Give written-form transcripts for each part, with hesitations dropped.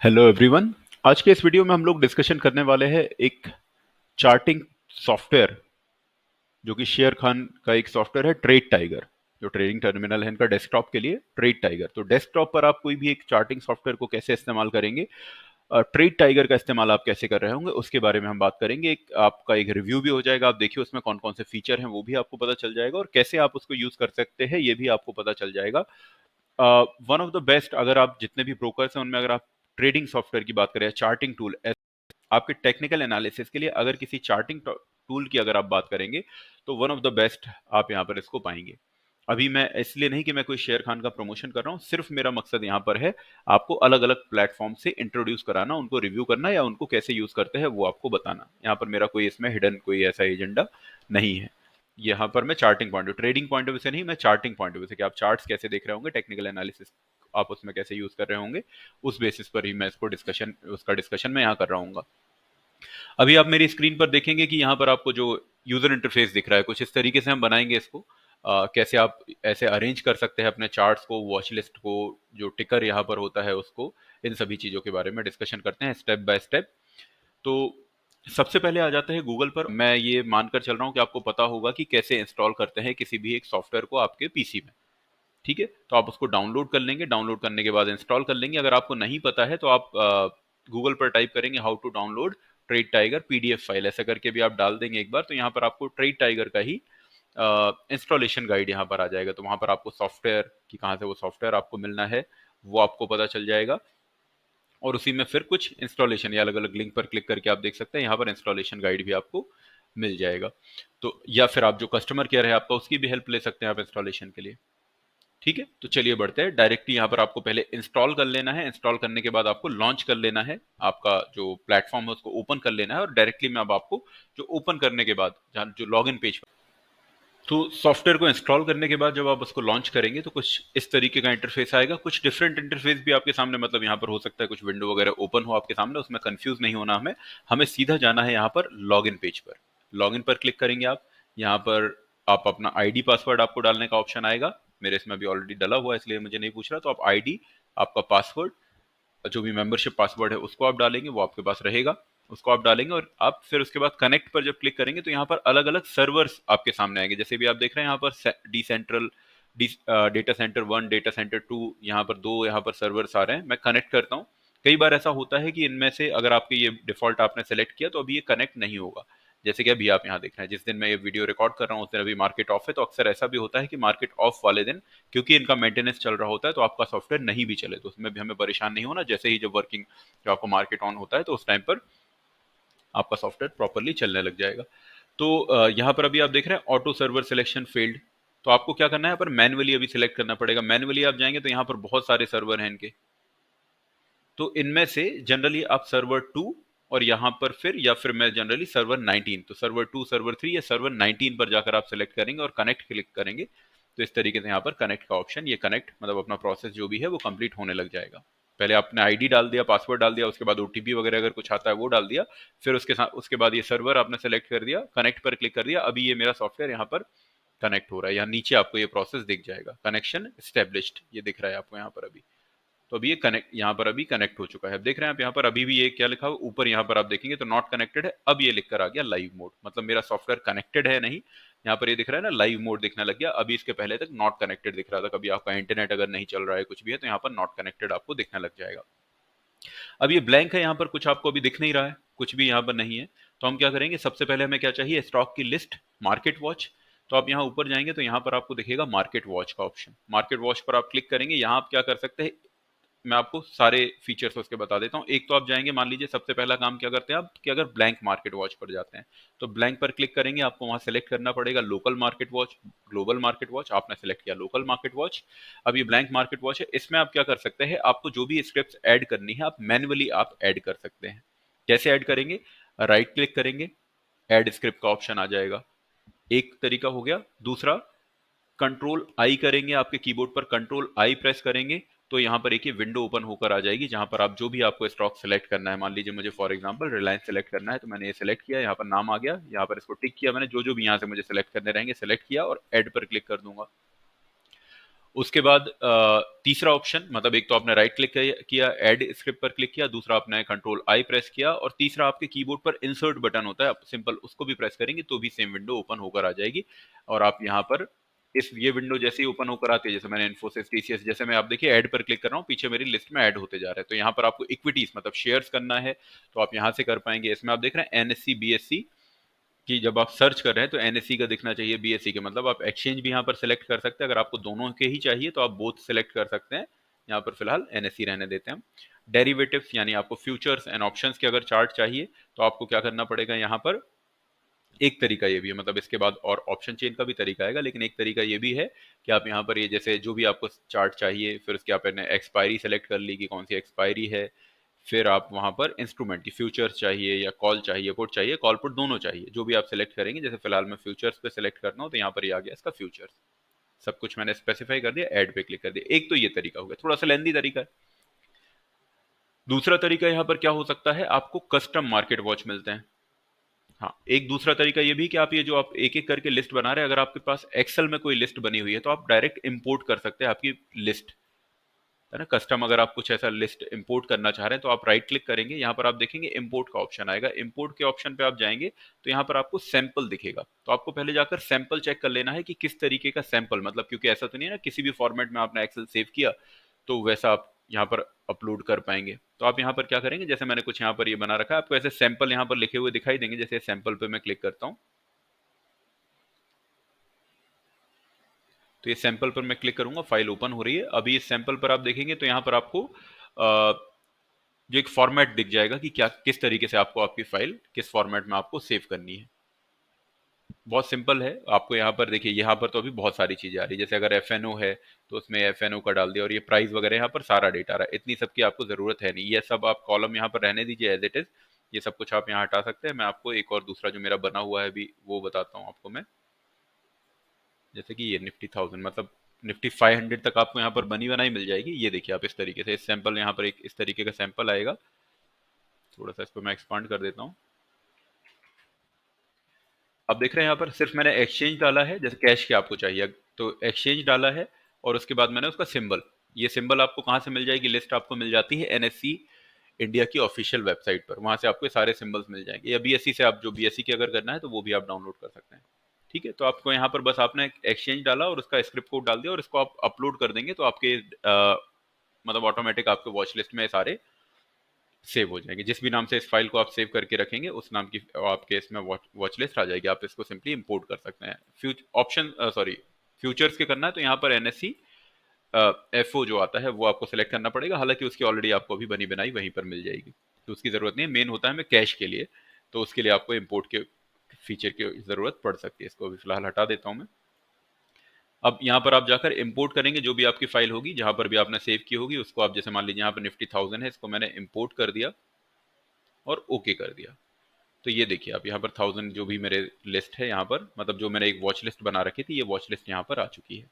Hello everyone. आज के इस वीडियो में हम लोग डिस्कशन करने वाले हैं एक चार्टिंग सॉफ्टवेयर जो कि शेयर खान का एक सॉफ्टवेयर है, ट्रेड टाइगर। जो ट्रेडिंग टर्मिनल है इनका डेस्कटॉप के लिए, ट्रेड टाइगर। तो डेस्कटॉप पर आप कोई भी एक चार्टिंग सॉफ्टवेयर को कैसे इस्तेमाल करेंगे, ट्रेड टाइगर का इस्तेमाल आप कैसे कर रहे होंगे, उसके बारे में हम बात करेंगे। आपका एक रिव्यू भी हो जाएगा, आप देखिए उसमें कौन कौन से फीचर हैं वो भी आपको पता चल जाएगा, और कैसे आप उसको यूज कर सकते हैं ये भी आपको पता चल जाएगा। वन ऑफ द बेस्ट, अगर आप जितने भी ब्रोकर्स हैं उनमें अगर आप ट्रेडिंग सॉफ्टवेयर की बात करें, चार्टिंग टूल, आपके टेक्निकल एनालिसिस के लिए अगर किसी चार्टिंग टूल की अगर आप बात करेंगे तो वन ऑफ द बेस्ट आप यहाँ पर इसको पाएंगे। अभी मैं इसलिए नहीं कि मैं कोई शेयर खान का प्रमोशन कर रहा हूँ, सिर्फ मेरा मकसद यहाँ पर है आपको अलग अलग प्लेटफॉर्म से इंट्रोड्यूस कराना, उनको रिव्यू करना या उनको कैसे यूज करते हैं वो आपको बताना। यहाँ पर मेरा कोई इसमें हिडन कोई ऐसा एजेंडा नहीं है। यहाँ पर मैं charting point of trading point of view से नहीं, मैं चार्टिंग पॉइंट ऑफ व्यू से कि आप चार्ट्स कैसे देख रहे होंगे, टेक्निकल एनालिसिस आप उसमें कैसे यूज कर रहे होंगे, उस बेसिस पर ही मैं इसको डिस्कशन में यहाँ कर रहा हूँ। अभी आप मेरी स्क्रीन पर देखेंगे कि यहाँ पर आपको जो यूजर इंटरफेस दिख रहा है कुछ इस तरीके से हम बनाएंगे इसको। कैसे आप ऐसे अरेंज कर सकते हैं अपने चार्ट्स को, वॉच लिस्ट को, जो टिकर यहाँ पर होता है उसको, इन सभी चीजों के बारे में डिस्कशन करते हैं स्टेप बाय स्टेप। तो सबसे पहले आ जाते हैं गूगल पर। मैं ये मानकर चल रहा हूँ कि आपको पता होगा कि कैसे इंस्टॉल करते हैं किसी भी एक सॉफ्टवेयर को आपके पीसी में। ठीक है, तो आप उसको डाउनलोड कर लेंगे, डाउनलोड करने के बाद इंस्टॉल कर लेंगे। अगर आपको नहीं पता है तो आप गूगल पर टाइप करेंगे how to download Trade Tiger PDF file, ऐसा करके भी आप डाल देंगे एक बार, तो यहाँ पर आपको ट्रेड टाइगर का ही इंस्टॉलेशन गाइड यहाँ पर आ जाएगा। तो वहां पर आपको सॉफ्टवेयर कि कहाँ से वो सॉफ्टवेयर आपको मिलना है वो आपको पता चल जाएगा, और उसी में फिर कुछ इंस्टॉलेशन या अलग अलग लिंक पर क्लिक करके आप देख सकते हैं यहाँ पर इंस्टॉलेशन गाइड भी आपको मिल जाएगा। तो या फिर आप जो कस्टमर केयर है आपका उसकी भी हेल्प ले सकते हैं आप इंस्टॉलेशन के लिए। ठीक है, तो चलिए बढ़ते हैं डायरेक्टली। यहाँ पर आपको पहले इंस्टॉल कर लेना है, इंस्टॉल करने के बाद आपको लॉन्च कर लेना है, आपका जो प्लेटफॉर्म है उसको ओपन कर लेना है, और डायरेक्टली मैं अब आपको जो ओपन करने के बाद जहाँ जो लॉगिन पेज पर, तो सॉफ्टवेयर को इंस्टॉल करने के बाद जब आप उसको लॉन्च करेंगे तो कुछ इस तरीके का इंटरफेस आएगा। कुछ डिफरेंट इंटरफेस भी आपके सामने, मतलब यहाँ पर हो सकता है कुछ विंडो वगैरह ओपन हो आपके सामने, उसमें कंफ्यूज नहीं होना हमें। हमें सीधा जाना है यहाँ पर लॉगिन पेज पर। लॉगिन पर क्लिक करेंगे आप, यहाँ पर आप अपना आईडी पासवर्ड आपको डालने का ऑप्शन आएगा। मेरे इसमें अभी ऑलरेडी डला हुआ है इसलिए मुझे नहीं पूछ रहा, तो आप आईडी, आपका पासवर्ड, जो भी मेंबरशिप पासवर्ड है उसको आप डालेंगे, वो आपके पास रहेगा, उसको आप डालेंगे। और आप फिर उसके बाद कनेक्ट पर जब क्लिक करेंगे तो यहाँ पर अलग अलग सर्वर्स आपके सामने आएंगे। जैसे भी आप देख रहे हैं यहाँ पर डिसेंट्रल डेटा सेंटर 1, डेटा सेंटर 2, यहाँ पर दो यहाँ पर सर्वर्स आ रहे हैं। मैं कनेक्ट करता हूँ। कई बार ऐसा होता है कि इनमें से अगर आपके ये डिफॉल्ट आपने सेलेक्ट किया तो अभी ये कनेक्ट नहीं होगा। जैसे कि अभी आप यहाँ देख रहे हैं, जिस दिन मैं ये वीडियो रिकॉर्ड कर रहा हूँ उस दिन अभी मार्केट ऑफ है, तो अक्सर ऐसा भी होता है कि मार्केट ऑफ वाले दिन क्योंकि इनका मेंटेनेंस चल रहा होता है तो आपका सॉफ्टवेयर नहीं भी चले, तो उसमें भी हमें परेशान नहीं होना। जैसे ही जब वर्किंग, जब आपको मार्केट ऑन होता है तो उस टाइम पर आपका सॉफ्टवेयर प्रॉपरली चलने लग जाएगा। तो यहाँ पर अभी आप देख रहे हैं ऑटो सर्वर सिलेक्शन फेल्ड। तो आपको क्या करना है, यहाँ पर मैनुअली अभी सिलेक्ट करना पड़ेगा। मैनुअली आप जाएंगे तो यहाँ पर बहुत सारे सर्वर हैं इनके, तो इनमें से जनरली आप सर्वर 2, और यहाँ पर फिर या फिर मैं जनरली सर्वर 19, तो सर्वर 2, सर्वर 3 या सर्वर 19 पर जाकर आप सेलेक्ट करेंगे और कनेक्ट क्लिक करेंगे। तो इस तरीके से यहाँ पर कनेक्ट का ऑप्शन, ये कनेक्ट मतलब अपना प्रोसेस जो भी है वो कंप्लीट होने लग जाएगा। पहले आपने आईडी डाल दिया, पासवर्ड डाल दिया, उसके बाद ओटीपी वगैरह अगर कुछ आता है वो डाल दिया, फिर उसके साथ उसके बाद ये सर्वर आपने सेलेक्ट कर दिया, कनेक्ट पर क्लिक कर दिया। अभी ये मेरा सॉफ्टवेयर यहाँ पर कनेक्ट हो रहा है, यहाँ नीचे आपको ये प्रोसेस दिख जाएगा, कनेक्शन एस्टेब्लिश्ड ये दिख रहा है आपको यहाँ पर अभी। तो अभी ये कनेक्ट, यहाँ पर अभी कनेक्ट हो चुका है। अब देख रहे हैं आप यहाँ पर अभी भी ये क्या लिखा हुआ ऊपर, यहाँ पर आप देखेंगे तो नॉट कनेक्टेड है। अब ये लिखकर आ गया लाइव मोड, मतलब मेरा सॉफ्टवेयर कनेक्टेड है नहीं, यहाँ पर ये दिख रहा है ना लाइव मोड दिखने लग गया। अभी इसके पहले तक नॉट कनेक्टेड दिख रहा था। कभी आपका इंटरनेट अगर नहीं चल रहा है कुछ भी है तो यहाँ पर नॉट कनेक्टेड आपको दिखने लग जाएगा। अब ये ब्लैंक है, यहाँ पर कुछ आपको अभी दिख नहीं रहा है, कुछ भी यहाँ पर नहीं है। तो हम क्या करेंगे, सबसे पहले हमें क्या चाहिए, स्टॉक की लिस्ट, मार्केट वॉच। तो आप यहाँ ऊपर जाएंगे तो यहाँ पर आपको दिखेगा मार्केट वॉच का ऑप्शन। मार्केट वॉच पर आप क्लिक करेंगे। यहाँ आप क्या कर सकते हैं, मैं आपको सारे फीचर्स उसके बता देता हूँ। एक तो आप जाएंगे, मान लीजिए सबसे पहला काम क्या करते हैं आप कि अगर ब्लैंक मार्केट वॉच पर जाते हैं तो ब्लैंक पर क्लिक करेंगे, आपको वहां सेलेक्ट करना पड़ेगा local market watch, global market watch. आपने सेलेक्ट किया लोकल मार्केट वॉच। अब ये ब्लैंक मार्केट वॉच है, इसमें आप क्या कर सकते हैं, आपको जो भी स्क्रिप्ट ऐड करनी है आप मैन्युअली आप ऐड कर सकते हैं। कैसे ऐड करेंगे, राइट क्लिक करेंगे, ऐड स्क्रिप्ट का ऑप्शन आ जाएगा, एक तरीका हो गया। दूसरा, कंट्रोल आई करेंगे, आपके कीबोर्ड पर कंट्रोल आई प्रेस करेंगे तो यहाँ पर एक ये विंडो ओपन होकर आ जाएगी जहां पर आप जो भी आपको स्टॉक सेलेक्ट करना है, मान लीजिए मुझे फॉर एग्जांपल रिलायंस सेलेक्ट करना है, तो मैंने ये सेलेक्ट किया, यहाँ पर नाम आ गया, यहाँ पर इसको टिक किया मैंने, जो जो भी यहाँ से मुझे सेलेक्ट करने रहेंगे सेलेक्ट किया और ऐड पर क्लिक कर दूंगा। उसके बाद तीसरा ऑप्शन, मतलब एक तो आपने राइट क्लिक किया, ऐड स्क्रिप्ट पर क्लिक किया, दूसरा आपने कंट्रोल आई प्रेस किया, और तीसरा आपके कीबोर्ड पर इंसर्ट बटन होता है, आप सिंपल उसको भी प्रेस करेंगे तो भी सेम विंडो ओपन होकर आ जाएगी। और आप यहाँ पर इस ये विंडो जैसे ही ओपन होकर आती है, जैसे मैंने इन्फोसिस टीसीएस, जैसे मैं आप देखिए ऐड पर क्लिक कर रहा हूँ, पीछे मेरी लिस्ट में ऐड होते जा रहे हैं। तो यहाँ पर आपको इक्विटीज मतलब शेयर्स करना है तो आप यहाँ से कर पाएंगे। इसमें आप देख रहे हैं एनएससी बीएससी कि जब आप सर्च कर रहे हैं तो एनएससी का दिखना चाहिए, बीएससी का, मतलब आप एक्सचेंज भी यहाँ पर सेलेक्ट कर सकते हैं। अगर आपको दोनों के ही चाहिए तो आप बोथ सेलेक्ट कर सकते हैं। यहाँ पर फिलहाल एनएससी रहने देते हैं हम। डेरिवेटिव्स यानी आपको फ्यूचर्स एंड ऑप्शंस के अगर चार्ट चाहिए तो आपको क्या करना पड़ेगा, यहाँ पर एक तरीका ये भी है, मतलब इसके बाद और ऑप्शन चेन का भी तरीका आएगा, लेकिन एक तरीका ये भी है कि आप यहाँ पर ये जैसे जो भी आपको चार्ट चाहिए, फिर उसके आपने एक्सपायरी सेलेक्ट कर ली कि कौन सी एक्सपायरी है, फिर आप वहाँ पर इंस्ट्रूमेंट की फ्यूचर्स चाहिए या कॉल चाहिए, पुट चाहिए, कॉल पुट दोनों चाहिए, जो भी आप सेलेक्ट करेंगे। जैसे फिलहाल मैं फ्यूचर्स पे सेलेक्ट करना हो तो यहाँ पर ये आ गया इसका फ्यूचर्स, सब कुछ मैंने स्पेसिफाई कर दिया, ऐड पे क्लिक कर दिया। एक तो ये तरीका हो गया, थोड़ा सा लेंदी तरीका है। दूसरा तरीका यहाँ पर क्या हो सकता है, आपको कस्टम मार्केट वॉच मिलते हैं। हाँ, एक दूसरा तरीका ये भी कि आप ये जो आप एक एक करके लिस्ट बना रहे हैं, अगर आपके पास एक्सेल में कोई लिस्ट बनी हुई है तो आप डायरेक्ट इंपोर्ट कर सकते हैं आपकी लिस्ट, है ना। कस्टम अगर आप कुछ ऐसा लिस्ट इंपोर्ट करना चाह रहे हैं तो आप राइट क्लिक करेंगे, यहाँ पर आप देखेंगे इंपोर्ट का ऑप्शन आएगा, इंपोर्ट के ऑप्शन पे आप जाएंगे तो यहाँ पर आपको सैंपल दिखेगा। तो आपको पहले जाकर सैंपल चेक कर लेना है कि किस तरीके का सैंपल, मतलब क्योंकि ऐसा तो नहीं है ना किसी भी फॉर्मेट में आपने एक्सेल सेव किया तो वैसा आप यहाँ पर अपलोड कर पाएंगे। तो आप यहाँ पर क्या करेंगे, जैसे मैंने कुछ यहाँ पर ये बना रखा है, आपको ऐसे सैंपल यहाँ पर लिखे हुए दिखाई देंगे। जैसे सैंपल पे मैं क्लिक करता हूँ तो ये सैंपल पर मैं क्लिक करूंगा, फाइल ओपन हो रही है। अभी इस सैंपल पर आप देखेंगे तो यहाँ पर आपको जो एक फॉर्मेट दिख जाएगा कि क्या किस तरीके से आपको आपकी फाइल किस फॉर्मेट में आपको सेव करनी है। बहुत सिंपल है। आपको यहाँ पर देखिए, यहाँ पर तो अभी बहुत सारी चीजें आ रही है, जैसे अगर एफएनओ है तो उसमें एफएनओ का डाल दिया, और ये प्राइस वगैरह यहाँ पर सारा डेटा आ रहा है। इतनी सब की आपको जरूरत है नहीं, ये सब आप कॉलम यहाँ पर रहने दीजिए एज इट इज। ये सब कुछ आप यहाँ हटा सकते हैं। मैं आपको एक और दूसरा जो मेरा बना हुआ है अभी वो बताता हूँ आपको मैं। जैसे कि ये निफ्टी 1000, मतलब निफ्टी 500 तक आपको यहाँ पर बनी बनाई मिल जाएगी। ये देखिए आप इस तरीके से, इस सैंपल यहाँ पर एक इस तरीके का सैंपल आएगा। थोड़ा सा इसको मैं एक्सपांड कर देता हूँ। अब देख रहे हैं यहाँ पर सिर्फ मैंने एक्सचेंज डाला है, जैसे कैश की आपको चाहिए तो एक्सचेंज डाला है, और उसके बाद मैंने उसका सिंबल, ये सिंबल आपको कहाँ से मिल जाएगी, लिस्ट आपको मिल जाती है एनएससी इंडिया की ऑफिशियल वेबसाइट पर, वहां से आपको ये सारे सिंबल्स मिल जाएंगे। या बीएससी से आप जो बीएससी की अगर करना है तो वो भी आप डाउनलोड कर सकते हैं। ठीक है, तो आपको यहाँ पर बस आपने एक्सचेंज डाला और उसका स्क्रिप्ट कोड डाल दिया और इसको आप अपलोड कर देंगे तो आपके मतलब ऑटोमेटिक आपके वॉच लिस्ट में सारे सेव हो जाएंगे। जिस भी नाम से इस फाइल को आप सेव करके रखेंगे उस नाम की आपके इसमें वॉच लिस्ट आ जाएगी। आप इसको सिंपली इंपोर्ट कर सकते हैं। ऑप्शन सॉरी फ्यूचर्स के करना है तो यहाँ पर एनएससी एफओ जो आता है वो आपको सेलेक्ट करना पड़ेगा, हालांकि उसकी ऑलरेडी आपको अभी बनी बनाई वहीं पर मिल जाएगी तो उसकी जरूरत नहीं है। मेन होता है हमें कैश के लिए, तो उसके लिए आपको इंपोर्ट के फीचर की जरूरत पड़ सकती है। इसको अभी फिलहाल हटा देता हूँ मैं। अब यहाँ पर आप जाकर इंपोर्ट करेंगे जो भी आपकी फाइल होगी, जहां पर भी आपने सेव की होगी उसको आप, जैसे मान लीजिए यहाँ पर निफ्टी 1000 है, इसको मैंने इंपोर्ट कर दिया और ओके कर दिया। तो ये देखिए आप यहाँ पर 1000 जो भी मेरे लिस्ट है यहाँ पर, मतलब जो मैंने एक वॉच लिस्ट बना रखी थी, ये वॉच लिस्ट यहाँ पर आ चुकी है।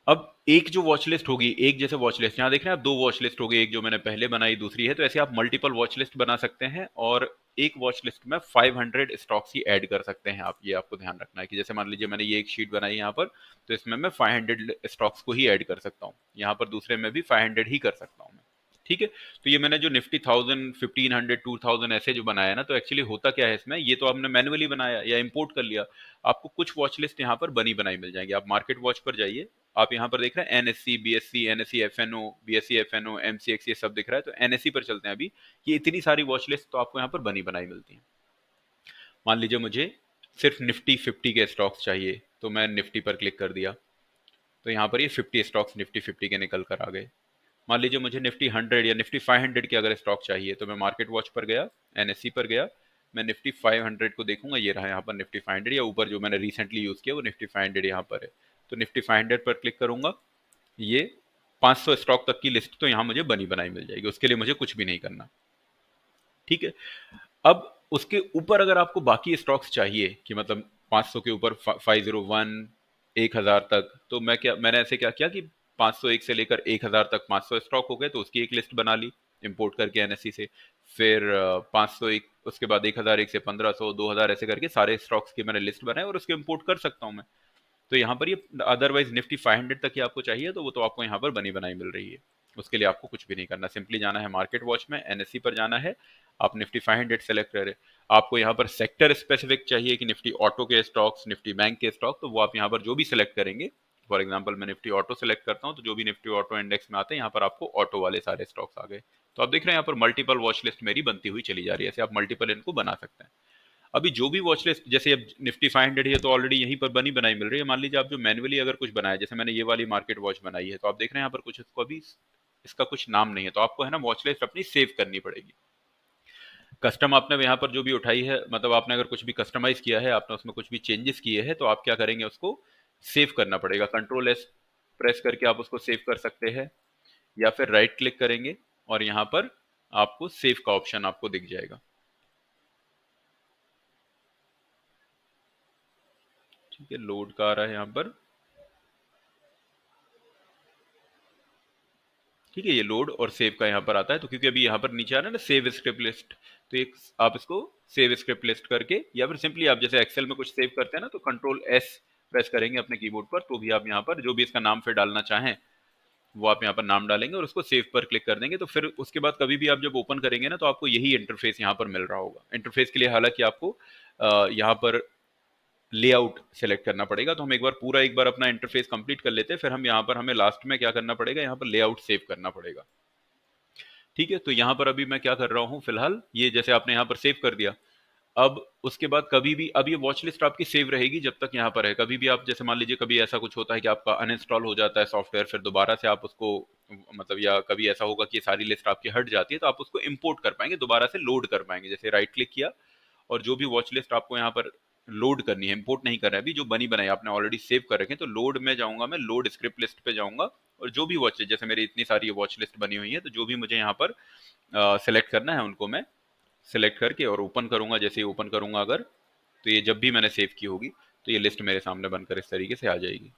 अब एक जो वॉच लिस्ट होगी, एक जैसे वॉच लिस्ट यहाँ देख रहे हैं आप, दो वॉच लिस्ट होगी, एक जो मैंने पहले बनाई दूसरी है, तो ऐसे आप मल्टीपल वॉच लिस्ट बना सकते हैं और एक वॉच लिस्ट में 500 स्टॉक्स ही ऐड कर सकते हैं आप। ये आपको ध्यान रखना है कि जैसे मान लीजिए मैंने ये एक शीट बनाई यहाँ पर, तो इसमें मैं 500 स्टॉक्स को ही ऐड कर सकता हूँ, यहाँ पर दूसरे में भी 500 ही कर सकता हूँ मैं। ठीक है, तो ये मैंने जो निफ्टी 1000 1500 2000 ऐसे जो बनाया ना, तो एक्चुअली होता क्या है इसमें, ये तो आपने मैन्युअली बनाया या इंपोर्ट कर लिया। आपको कुछ वॉच लिस्ट यहाँ पर बनी बनाई मिल जाएंगी। आप मार्केट वॉच पर जाइए, आप यहाँ पर देख रहे हैं NSE BSE NSE FNO BSE FNO MCX, ये सब दिख रहा है। तो एनएससी पर चलते हैं अभी। ये इतनी सारी वॉच लिस्ट तो आपको यहाँ पर बनी बनाई मिलती है। मान लीजिए मुझे सिर्फ निफ्टी 50 के स्टॉक्स चाहिए, तो मैं निफ्टी पर क्लिक कर दिया तो यहाँ पर ये 50 स्टॉक्स निफ्टी 50 के निकल कर आ गए। मान लीजिए मुझे निफ्टी 100 या निफ्टी 500 के अगर स्टॉक चाहिए तो मैं मार्केट वॉच पर गया, एनएससी पर गया, मैं निफ्टी 500 को देखूंगा, ये रहा यहाँ पर निफ्टी 500, या ऊपर जो मैंने रिसेंटली यूज किया वो निफ्टी 500 यहाँ पर है। तो निफ्टी 500 पर क्लिक करूंगा, ये 500 स्टॉक तक की लिस्ट तो यहाँ मुझे बनी बनाई मिल जाएगी, उसके लिए मुझे कुछ भी नहीं करना। ठीक है, अब उसके ऊपर अगर आपको बाकी स्टॉक्स चाहिए कि मतलब 500 के ऊपर 501 1000 तक, तो मैंने ऐसे क्या किया कि 501 से लेकर 1000 तक 500 स्टॉक हो गए तो उसकी एक लिस्ट बना ली इंपोर्ट करके एनएससी से। फिर 501 उसके बाद 1001 से 1500 2000 ऐसे करके सारे स्टॉक्स की मैंने लिस्ट बनाई और उसके इंपोर्ट कर सकता हूँ मैं। तो यहाँ पर ये अदरवाइज निफ्टी 500 तक ही आपको चाहिए तो वो तो आपको यहाँ पर बनी बनाई मिल रही है। उसके लिए आपको कुछ भी नहीं करना, सिंपली जाना है मार्केट वॉच में, एनएससी पर जाना है, आप निफ्टी 500 सेलेक्ट करें। आपको यहाँ पर सेक्टर स्पेसिफिक चाहिए कि निफ्टी ऑटो के स्टॉक्स, निफ्टी बैंक के स्टॉक, तो वो आप यहाँ पर जो भी सिलेक्ट करेंगे, फॉर एग्जाम्पल मैं निफ्टी ऑटो सेलेक्ट करता हूँ तो जो भी निफ्टी ऑटो इंडेक्स में आते हैं यहाँ पर आपको ऑटो वाले सारे स्टॉक्स आ गए। तो आप देख रहे हैं यहाँ पर मल्टीपल वॉच लिस्ट मेरी बनती हुई चली जा रही है, ऐसे आप मल्टीपल इनको बना सकते हैं। अभी जो भी वॉच लिस्ट, जैसे अब निफ्टी 500 है तो ऑलरेडी यहीं पर बनी बनाई मिल रही है, मान लीजिए आप जो मैनुअली अगर कुछ बनाया, जैसे मैंने ये वाली मार्केट वॉच बनाई है, तो आप देख रहे हैं यहाँ पर कुछ इसको अभी इसका कुछ नाम नहीं है, तो आपको है ना वॉच लिस्ट अपनी सेव करनी पड़ेगी। कस्टम आपने यहाँ पर जो भी उठाई है, मतलब आपने अगर कुछ भी कस्टमाइज किया है, आपने उसमें कुछ भी चेंजेस किए हैं, तो आप क्या करेंगे, उसको सेव करना पड़ेगा। कंट्रोल एस प्रेस करके आप उसको सेव कर सकते हैं, या फिर राइट क्लिक करेंगे और यहाँ पर आपको सेव का ऑप्शन आपको दिख जाएगा। ठीक है, लोड का आ रहा है यहाँ पर। ठीक है, ये लोड और सेव का यहाँ पर आता है, तो क्योंकि अभी यहाँ पर नीचे आ रहा है ना सेव स्क्रिप्ट लिस्ट, तो एक आप इसको सेव स्क्रिप्ट लिस्ट करके, या फिर सिंपली आप जैसे एक्सेल में कुछ सेव करते हैं ना, तो कंट्रोल एस प्रेस करेंगे अपने कीबोर्ड पर, तो भी आप यहाँ पर जो भी इसका नाम फिर डालना चाहें वो आप यहाँ पर नाम डालेंगे और उसको सेव पर क्लिक कर देंगे। तो फिर उसके बाद कभी भी आप जब ओपन करेंगे ना, तो आपको यही इंटरफेस यहाँ पर मिल रहा होगा। इंटरफेस के लिए हालांकि आपको यहाँ पर लेआउट सेलेक्ट करना पड़ेगा, तो हम एक बार अपना इंटरफेस कंप्लीट कर लेते हैं, फिर हम यहाँ पर हमें लास्ट में क्या करना पड़ेगा, यहाँ पर लेआउट सेव करना पड़ेगा। ठीक है, तो यहाँ पर अभी मैं क्या कर रहा हूँ फिलहाल, ये जैसे आपने यहाँ पर सेव कर दिया, अब उसके बाद कभी भी, अब ये वॉच लिस्ट आपकी सेव रहेगी जब तक यहाँ पर है। कभी भी आप जैसे मान लीजिए कभी ऐसा कुछ होता है कि आपका अनइंस्टॉल हो जाता है सॉफ्टवेयर, फिर दोबारा से आप उसको, मतलब या कभी ऐसा होगा कि ये सारी लिस्ट आपकी हट जाती है, तो आप उसको इंपोर्ट कर पाएंगे, दोबारा से लोड कर पाएंगे। जैसे राइट क्लिक किया और जो भी वॉच लिस्ट आपको यहाँ पर लोड करनी है, इंपोर्ट नहीं कर रहा है अभी, जो बनी बनाई आपने ऑलरेडी सेव कर रखे हैं, तो लोड में जाऊंगा, मैं लोड स्क्रिप्ट लिस्ट पे जाऊंगा, और जो भी वॉच, जैसे मेरी इतनी सारी वॉच लिस्ट बनी हुई है, तो जो भी मुझे यहाँ पर सेलेक्ट करना है उनको मैं सेलेक्ट करके और ओपन करूंगा। जैसे ही ओपन करूंगा अगर, तो ये जब भी मैंने सेव की होगी तो ये लिस्ट मेरे सामने बनकर इस तरीके से आ जाएगी।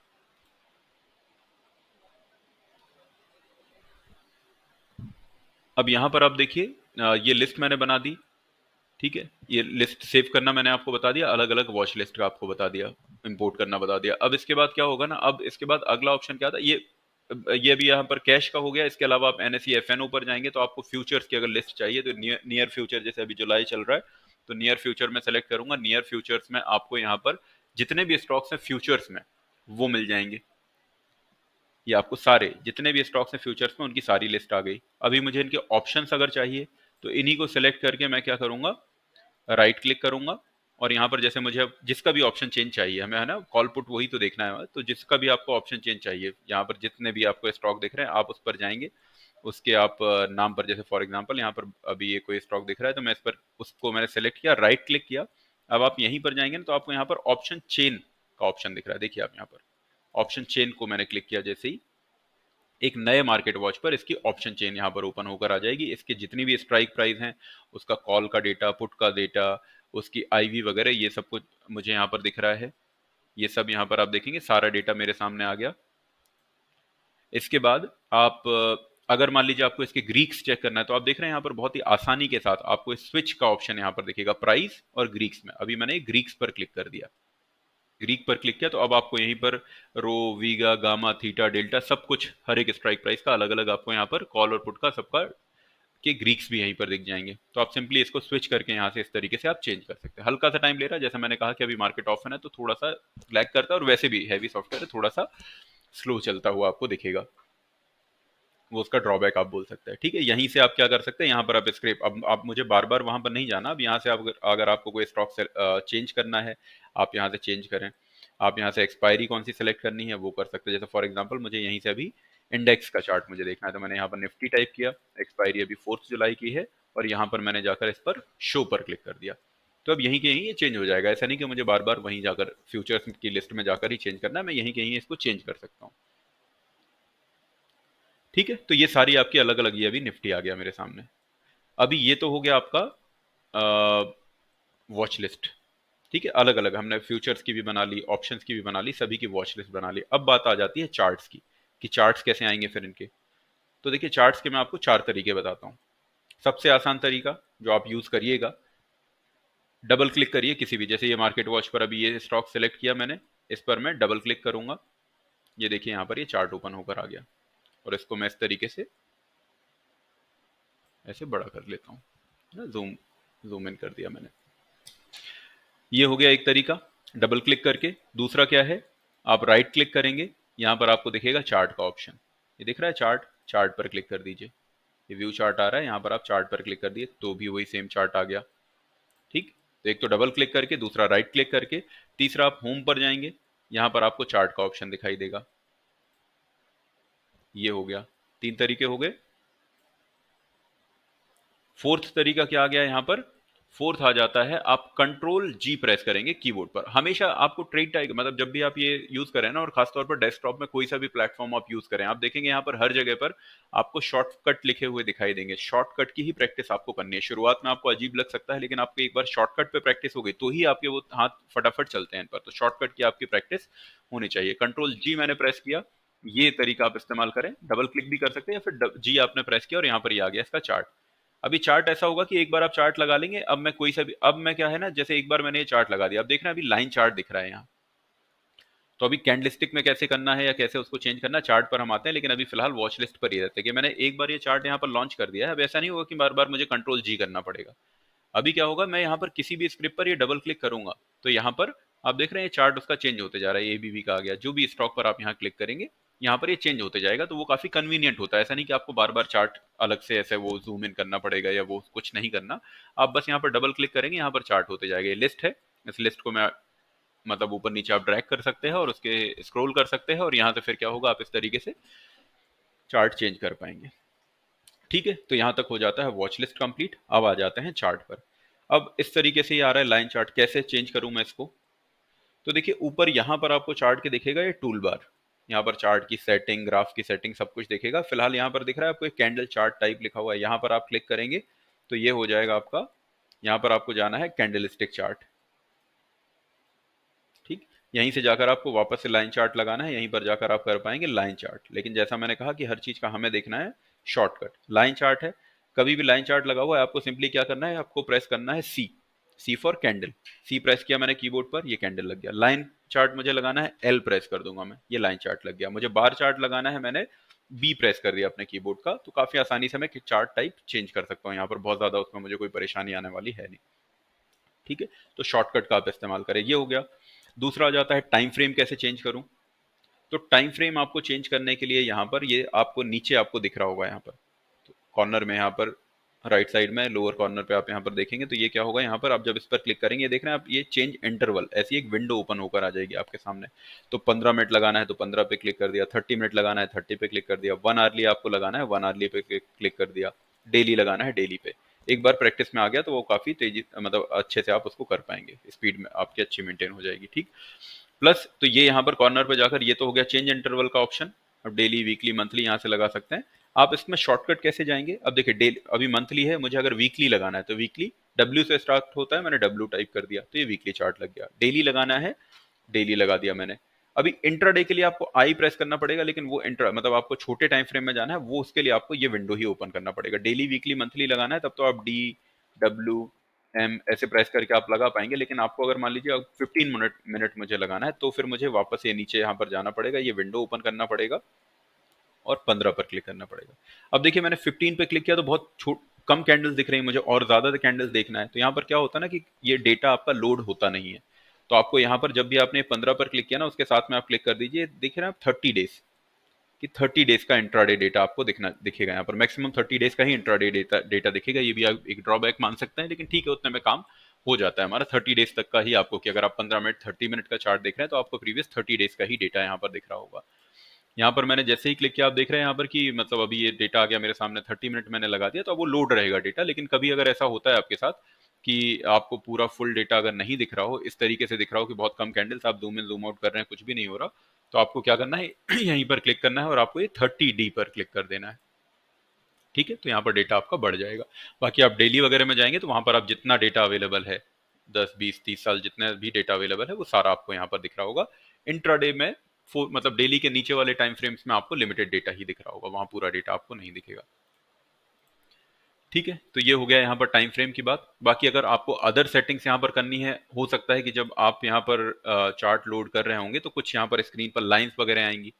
अब यहाँ पर आप देखिए, ये लिस्ट मैंने बना दी। ठीक है, ये लिस्ट सेव करना मैंने आपको बता दिया, अलग अलग वॉच लिस्ट का आपको बता दिया, इंपोर्ट करना बता दिया। अब इसके बाद क्या होगा ना, अब इसके बाद अगला ऑप्शन क्या था, ये भी यहाँ पर कैश का हो गया। इसके अलावा आप एनएसई एफएनओ पर जाएंगे तो आपको फ्यूचर्स की अगर लिस्ट चाहिए, तो नियर फ्यूचर, जैसे अभी जुलाई चल रहा है, तो नियर फ्यूचर में सेलेक्ट करूंगा। नियर फ्यूचर्स में आपको यहाँ पर जितने भी स्टॉक्स हैं फ्यूचर्स में वो मिल जाएंगे। ये आपको सारे जितने भी स्टॉक्स हैं फ्यूचर्स में उनकी सारी लिस्ट आ गई। अभी मुझे इनके ऑप्शंस अगर चाहिए तो इन्हीं को सिलेक्ट करके मैं क्या करूंगा, राइट क्लिक करूंगा, और यहाँ पर जैसे मुझे जिसका भी ऑप्शन चेंज चाहिए, हमें है ना कॉल पुट वही तो देखना है, तो जिसका भी आपको ऑप्शन चेंज चाहिए, यहाँ पर जितने भी आपको स्टॉक दिख रहे हैं आप उस पर जाएंगे, उसके आप नाम पर, जैसे फॉर एग्जांपल यहाँ पर अभी ये कोई स्टॉक दिख रहा है, तो मैं इस पर, उसको मैंने सेलेक्ट किया, राइट क्लिक किया। अब आप यहीं पर जाएंगे ना, तो आपको यहाँ पर ऑप्शन चेन का ऑप्शन दिख रहा है, देखिए आप यहाँ पर ऑप्शन चेन को मैंने क्लिक किया, जैसे ही एक नए मार्केट वॉच पर इसकी ऑप्शन चेन यहाँ पर ओपन होकर आ जाएगी। इसके जितनी भी स्ट्राइक प्राइस हैं, उसका कॉल का डेटा, पुट का डेटा, उसकी आईवी वगैरह, ये सब कुछ मुझे यहाँ पर दिख रहा है। ये सब यहाँ पर आप देखेंगे सारा डेटा मेरे सामने आ गया। इसके बाद आप अगर मान लीजिए आपको इसके ग्रीक्स चेक करना है, तो आप देख रहे हैं यहाँ पर बहुत ही आसानी के साथ आपको स्विच का ऑप्शन यहाँ पर दिखेगा, प्राइस और ग्रीक्स में। अभी मैंने ग्रीक्स पर क्लिक कर दिया, ग्रीक पर क्लिक किया, तो अब आपको यहीं पर रो, वीगा, गामा, थीटा, डेल्टा, सब कुछ हर एक स्ट्राइक प्राइस का अलग अलग आपको यहाँ पर कॉल और पुट का सबका के ग्रीक्स भी यहीं पर दिख जाएंगे। तो आप सिंपली इसको स्विच करके यहाँ से इस तरीके से आप चेंज कर सकते हैं। हल्का सा टाइम ले रहा है, जैसा मैंने कहा कि अभी मार्केट ऑफ है तो थोड़ा सा लैग करता है, और वैसे भी हैवी सॉफ्टवेयर है, थोड़ा सा स्लो चलता हुआ आपको दिखेगा, वो उसका ड्रॉबैक आप बोल सकते हैं। ठीक है, यहीं से आप क्या कर सकते हैं, यहाँ पर आप स्क्रेप, अब आप मुझे बार बार वहां पर नहीं जाना, अब यहाँ से आप अगर आपको कोई स्टॉक चेंज करना है, आप यहाँ से चेंज करें। आप यहाँ से एक्सपायरी कौन सी सेलेक्ट करनी है वो कर सकते हैं। जैसे फॉर एग्जांपल मुझे यहीं से अभी इंडेक्स का चार्ट मुझे देखना है, तो मैंने यहाँ पर निफ्टी टाइप किया, एक्सपायरी अभी 4 जुलाई की है, और यहाँ पर मैंने जाकर इस पर शो पर क्लिक कर दिया। तो अब यहीं के यहीं ये चेंज हो जाएगा, ऐसा नहीं कि मुझे बार बार वहीं जाकर फ्यूचर्स की लिस्ट में जाकर ही चेंज करना है, मैं यहीं के यहीं इसको चेंज कर सकता हूँ। ठीक है, तो ये सारी आपकी अलग अलग, ये अभी निफ्टी आ गया मेरे सामने। अभी ये तो हो गया आपका वॉच लिस्ट। ठीक है, अलग अलग हमने फ्यूचर्स की भी बना ली, ऑप्शंस की भी बना ली, सभी की वॉच लिस्ट बना ली। अब बात आ जाती है चार्ट्स की, कि चार्ट्स कैसे आएंगे फिर इनके। तो देखिए, चार्ट्स के मैं आपको 4 तरीके बताता हूँ। सबसे आसान तरीका जो आप यूज करिएगा, डबल क्लिक करिए किसी भी, जैसे ये मार्केट वॉच पर अभी ये स्टॉक सेलेक्ट किया मैंने, इस पर मैं डबल क्लिक करूंगा, ये देखिए यहाँ पर ये चार्ट ओपन होकर आ गया, और इसको मैं इस तरीके से ऐसे बड़ा कर लेता हूँ ना, जूम जूम इन कर दिया मैंने। ये हो गया एक तरीका डबल क्लिक करके। दूसरा क्या है, आप राइट क्लिक करेंगे, यहाँ पर आपको दिखेगा चार्ट का ऑप्शन, ये दिख रहा है चार्ट, चार्ट पर क्लिक कर दीजिए, ये व्यू चार्ट आ रहा है, यहाँ पर आप चार्ट पर क्लिक कर दिए तो भी वही सेम चार्ट आ गया। ठीक, तो एक तो डबल क्लिक करके, दूसरा राइट क्लिक करके, तीसरा आप होम पर जाएंगे, यहाँ पर आपको चार्ट का ऑप्शन दिखाई देगा। ये हो गया, तीन तरीके हो गए। फोर्थ तरीका क्या आ गया यहाँ पर, फोर्थ आ जाता है, आप कंट्रोल जी प्रेस करेंगे कीबोर्ड पर। हमेशा आपको ट्रेड टाइगर मतलब जब भी आप ये यूज करें ना, और खासतौर पर डेस्कटॉप में कोई सा भी प्लेटफॉर्म आप यूज करें, आप देखेंगे यहाँ पर हर जगह पर आपको शॉर्टकट लिखे हुए दिखाई देंगे। शॉर्टकट की ही प्रैक्टिस आपको करनी है। शुरुआत में आपको अजीब लग सकता है, लेकिन आपको एक बार शॉर्टकट पे प्रैक्टिस हो गई तो ही आपके वो हाथ फटाफट चलते हैं इन पर। तो शॉर्टकट की आपकी प्रैक्टिस होनी चाहिए। कंट्रोल जी मैंने प्रेस किया, ये तरीका आप इस्तेमाल करें। डबल क्लिक भी कर सकते हैं, या फिर जी आपने प्रेस किया और यहाँ पर ये आ गया इसका चार्ट। अभी चार्ट ऐसा होगा कि एक बार आप चार्ट लगा लेंगे, अब मैं कोई सा भी, अब मैं क्या है ना, जैसे एक बार मैंने ये चार्ट लगा दिया, अब देख रहे हैं अभी लाइन चार्ट दिख रहा है यहाँ। तो अभी कैंडलस्टिक में कैसे करना है या कैसे उसको चेंज करना है, चार्ट पर हम आते हैं, लेकिन अभी फिलहाल वॉच लिस्ट पर ही रहते हैं कि मैंने एक बार ये चार्ट यहाँ पर लॉन्च कर दिया है। अब ऐसा नहीं होगा कि बार बार मुझे कंट्रोल जी करना पड़ेगा। अभी क्या होगा, मैं यहाँ पर किसी भी स्क्रिप्ट पर ये डबल क्लिक करूंगा तो यहाँ पर आप देख रहे हैं चार्ट उसका चेंज होते जा रहा है। एबीबी का आ गया, जो भी स्टॉक पर आप यहाँ क्लिक करेंगे यहाँ पर ये चेंज होते जाएगा। तो वो काफी कन्वीनियंट होता है, ऐसा नहीं कि आपको बार बार चार्ट अलग से ऐसे वो जूम इन करना पड़ेगा या वो कुछ नहीं करना। आप बस यहाँ पर डबल क्लिक करेंगे, यहाँ पर चार्ट होते जाएगा। ये लिस्ट है, इस लिस्ट को मैं मतलब ऊपर नीचे आप ड्रैग कर सकते हैं और उसके स्क्रॉल कर सकते हैं, और यहाँ से फिर क्या होगा, आप इस तरीके से चार्ट चेंज कर पाएंगे। ठीक है, तो यहाँ तक हो जाता है वॉच लिस्ट कंप्लीट। अब आ जाते हैं चार्ट पर। अब इस तरीके से ये आ रहा है लाइन चार्ट, कैसे चेंज करूं मैं इसको। तो देखिए ऊपर यहाँ पर आपको चार्ट के दिखेगा ये टूल बार, यहाँ पर चार्ट की सेटिंग, ग्राफ की सेटिंग, सब कुछ दिखेगा। फिलहाल यहाँ पर दिख रहा है आपको एक कैंडल चार्ट टाइप लिखा हुआ है, यहाँ पर आप क्लिक करेंगे तो ये हो जाएगा आपका। यहाँ पर आपको जाना है कैंडल स्टिक चार्ट। ठीक, यहीं से जाकर आपको वापस से लाइन चार्ट लगाना है, यहीं पर जाकर आप कर पाएंगे लाइन चार्ट। लेकिन जैसा मैंने कहा कि हर चीज का हमें देखना है शॉर्टकट। लाइन चार्ट है, कभी भी लाइन चार्ट लगा हुआ है, आपको सिंपली क्या करना है, आपको प्रेस करना है सी, सी फॉर कैंडल। सी प्रेस किया मैंने कीबोर्ड पर, ये कैंडल लग गया। लाइन चार्ट मुझे लगाना है, एल प्रेस कर दूंगा मैं, ये लाइन चार्ट लग गया। मुझे बार चार्ट लगाना है, मैंने बी प्रेस कर दिया अपने कीबोर्ड का। तो काफी आसानी से मैं चार्ट टाइप चेंज कर सकता हूँ यहाँ पर, बहुत ज्यादा उसमें मुझे कोई परेशानी आने वाली है नहीं। ठीक है, तो शॉर्टकट का आप इस्तेमाल करें, ये हो गया। दूसरा आ जाता है टाइम फ्रेम कैसे चेंज करूं। तो टाइम फ्रेम आपको चेंज करने के लिए यहाँ पर ये आपको नीचे आपको दिख रहा होगा, यहाँ पर तो कॉर्नर में, यहाँ पर राइट साइड में लोअर कॉर्नर पे आप यहाँ पर देखेंगे तो ये क्या होगा, यहाँ पर आप जब इस पर क्लिक करेंगे, ये देख रहे हैं आप, ये चेंज इंटरवल, ऐसी एक विंडो ओपन होकर आ जाएगी आपके सामने। तो 15 मिनट लगाना है तो 15 पे क्लिक कर दिया, 30 मिनट लगाना है 30 पे क्लिक कर दिया, 1 आवरली आपको लगाना है 1 आवरली पे क्लिक कर दिया, डेली लगाना है डेली पे। एक बार प्रैक्टिस में आ गया तो वो काफी तेजी मतलब अच्छे से आप उसको कर पाएंगे, स्पीड में आपकी अच्छी मेंटेन हो जाएगी। ठीक, प्लस तो ये यहाँ पर कॉर्नर पे जाकर, ये तो हो गया चेंज इंटरवल का ऑप्शन। अब डेली, वीकली, मंथली यहाँ से लगा सकते हैं आप। इसमें शॉर्टकट कैसे जाएंगे, अब देखिए डेली, अभी मंथली है, मुझे अगर वीकली लगाना है तो वीकली डब्ल्यू से स्टार्ट होता है, मैंने डब्ल्यू टाइप कर दिया तो ये वीकली चार्ट लग गया। डेली लगाना है, डेली लगा दिया मैंने। अभी इंट्राडे के लिए आपको आई प्रेस करना पड़ेगा, लेकिन वो इंट्रा मतलब आपको छोटे टाइम फ्रेम में जाना है, वो उसके लिए आपको ये विंडो ही ओपन करना पड़ेगा। डेली, वीकली, मंथली लगाना है तब तो आप डी, डब्ल्यू, एम ऐसे प्रेस करके आप लगा पाएंगे। लेकिन आपको अगर मान लीजिए 15 मिनट मिनट मुझे लगाना है तो फिर मुझे वापस ये नीचे यहाँ पर जाना पड़ेगा, ये विंडो ओपन करना पड़ेगा और 15 पर क्लिक करना पड़ेगा। अब देखिए मैंने 15 पे क्लिक किया तो बहुत कम कैंडल्स दिख रही है मुझे, और ज्यादा कैंडल्स देखना है तो यहाँ पर क्या होता है ना कि ये डेटा आपका लोड होता नहीं है। तो आपको यहाँ पर जब भी आपने 15 पर क्लिक किया ना, उसके साथ में आप क्लिक कर दीजिए, देख रहे हैं आप 30 डेज, कि 30 डेज का इंट्राडे डेटा आपको दिखेगा यहाँ पर। मैक्सिमम 30 डेज का ही इंट्राडे डेटा डेटा दिखेगा, ये भी आप एक ड्रॉबैक मान सकते हैं, लेकिन ठीक है, उतने में काम हो जाता है हमारा। 30 डेज तक का ही आपको, कि अगर आप 15 मिनट 30 मिनट का चार्ट देख रहे हैं तो आपको प्रीवियस 30 डेज का ही डेटा यहाँ पर दिख रहा होगा। यहाँ पर मैंने जैसे ही क्लिक किया, आप देख रहे हैं यहाँ पर कि मतलब अभी ये डेटा आ गया मेरे सामने, 30 मिनट मैंने लगा दिया तो अब वो लोड रहेगा डेटा। लेकिन कभी अगर ऐसा होता है आपके साथ कि आपको पूरा फुल डेटा अगर नहीं दिख रहा हो, इस तरीके से दिख रहा हो कि बहुत कम कैंडल्स, आप जूम इन जूम आउट कर रहे हैं, कुछ भी नहीं हो रहा, तो आपको क्या करना है यहीं पर क्लिक करना है और आपको ये 30D पर क्लिक कर देना है। ठीक है, तो यहाँ पर डेटा आपका बढ़ जाएगा। बाकी आप डेली वगैरह में जाएंगे तो वहां पर आप जितना डेटा अवेलेबल है, 10, 20, 30 साल जितना भी डेटा अवेलेबल है वो सारा आपको यहाँ पर दिख रहा होगा। इंट्राडे में मतलब डेली के नीचे वाले टाइम फ्रेम्स में आपको लिमिटेड डेटा ही दिख रहा होगा, वहां पूरा डेटा आपको नहीं दिखेगा। ठीक है, तो ये हो गया यहाँ पर टाइम फ्रेम की बात। बाकी अगर आपको अदर सेटिंग्स यहाँ पर करनी है, हो सकता है कि जब आप यहाँ पर चार्ट लोड कर रहे होंगे तो कुछ यहाँ पर स्क्रीन पर लाइंस वगैरह आएंगी,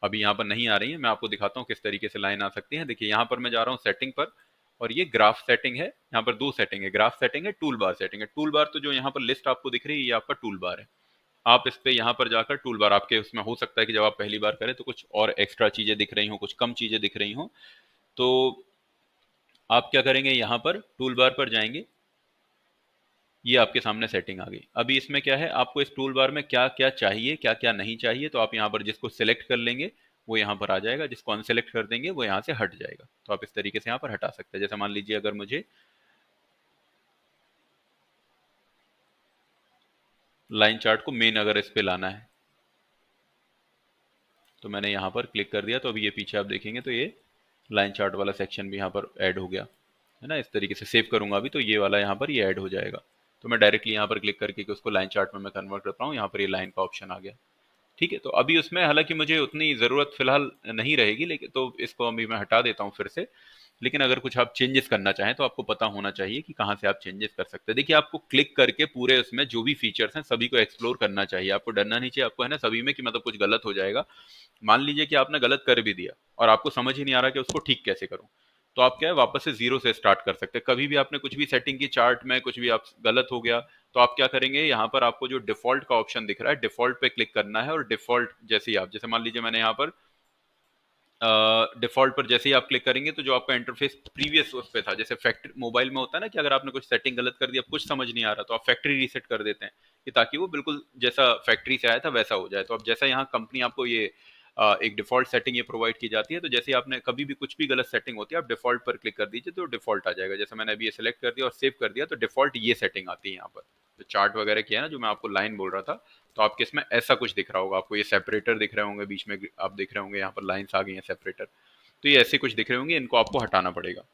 अभी यहाँ पर नहीं आ रही है। मैं आपको दिखाता हूँ किस तरीके से लाइन आ सकती है। देखिए यहाँ पर मैं जा रहा हूँ सेटिंग पर, और ये ग्राफ सेटिंग है। यहाँ पर दो सेटिंग है, ग्राफ सेटिंग है, टूल बार सेटिंग है। टूल बार तो जो यहाँ पर लिस्ट आपको दिख रही है ये आपका टूल बार है। आप इस पे यहाँ पर जाकर टूल बार, आपके उसमें हो सकता है कि जब आप पहली बार करें तो कुछ और एक्स्ट्रा चीजें दिख रही हो, कुछ कम चीजें दिख रही हो, तो आप क्या करेंगे, यहाँ पर टूल बार पर जाएंगे। ये आपके सामने सेटिंग आ गई। अभी इसमें क्या है, आपको इस टूल बार में क्या क्या चाहिए, क्या क्या नहीं चाहिए, तो आप यहाँ पर जिसको सिलेक्ट कर लेंगे वो यहाँ पर आ जाएगा, जिसको अनसेलेक्ट कर देंगे वो यहाँ से हट जाएगा। तो आप इस तरीके से यहाँ पर हटा सकते हैं। जैसे मान लीजिए अगर मुझे लाइन चार्ट को मेन अगर इस पे लाना है, तो मैंने यहाँ पर क्लिक कर दिया, तो अभी ये पीछे आप देखेंगे तो ये लाइन चार्ट वाला सेक्शन भी यहाँ पर ऐड हो गया है ना। इस तरीके से सेव करूंगा अभी तो ये वाला यहाँ पर ये ऐड हो जाएगा। तो मैं डायरेक्टली यहाँ पर क्लिक करके कि उसको लाइन चार्ट में मैं कन्वर्ट करता हूँ, यहाँ पर ये लाइन का ऑप्शन आ गया। ठीक है, तो अभी उसमें हालांकि मुझे उतनी ज़रूरत फिलहाल नहीं रहेगी, लेकिन तो इसको अभी मैं हटा देता हूँ फिर से। लेकिन अगर कुछ आप चेंजेस करना चाहें तो आपको पता होना चाहिए कि कहाँ से आप चेंजेस कर सकते हैं। देखिए आपको क्लिक करके पूरे उसमें जो भी फीचर्स हैं सभी को एक्सप्लोर करना चाहिए, आपको डरना नहीं चाहिए। आपको है ना सभी में कि मतलब कुछ गलत हो जाएगा। मान लीजिए कि आपने गलत कर भी दिया और आपको समझ ही नहीं आ रहा कि उसको ठीक कैसे करूं, तो आप क्या है वापस से जीरो से स्टार्ट कर सकते हैं। कभी भी आपने कुछ भी सेटिंग की चार्ट में कुछ भी आप गलत हो गया, तो आप क्या करेंगे, यहाँ पर आपको जो डिफॉल्ट का ऑप्शन दिख रहा है डिफॉल्ट पे क्लिक करना है, और डिफॉल्ट जैसे ही आप, जैसे मान लीजिए मैंने यहाँ पर डिफॉल्ट पर जैसे ही आप क्लिक करेंगे तो जो आपका इंटरफेस प्रीवियस उस पे था, जैसे फैक्ट्री मोबाइल में होता है ना कि अगर आपने कुछ सेटिंग गलत कर दिया, कुछ समझ नहीं आ रहा, तो आप फैक्ट्री रीसेट कर देते हैं कि ताकि वो बिल्कुल जैसा फैक्ट्री से आया था वैसा हो जाए। तो अब जैसा यहाँ कंपनी आपको ये एक डिफॉल्ट सेटिंग ये प्रोवाइड की जाती है, तो जैसे आपने कभी भी कुछ भी गलत सेटिंग होती है आप डिफॉल्ट पर क्लिक कर दीजिए तो डिफॉल्ट आ जाएगा। जैसे मैंने अभी ये सिलेक्ट कर दिया और सेव कर दिया, तो डिफॉल्ट ये सेटिंग आती है यहाँ पर। जो चार्ट वगैरह किया है ना, जो मैं आपको लाइन बोल रहा था, तो आपके इसमें ऐसा कुछ दिख रहा होगा आपको, ये सेपरेटर दिख रहे होंगे बीच में, आप देख रहे होंगे यहाँ पर लाइन्स आ गई हैं सेपरेटर। तो ये ऐसे कुछ दिख रहे होंगे, इनको आपको हटाना पड़ेगा।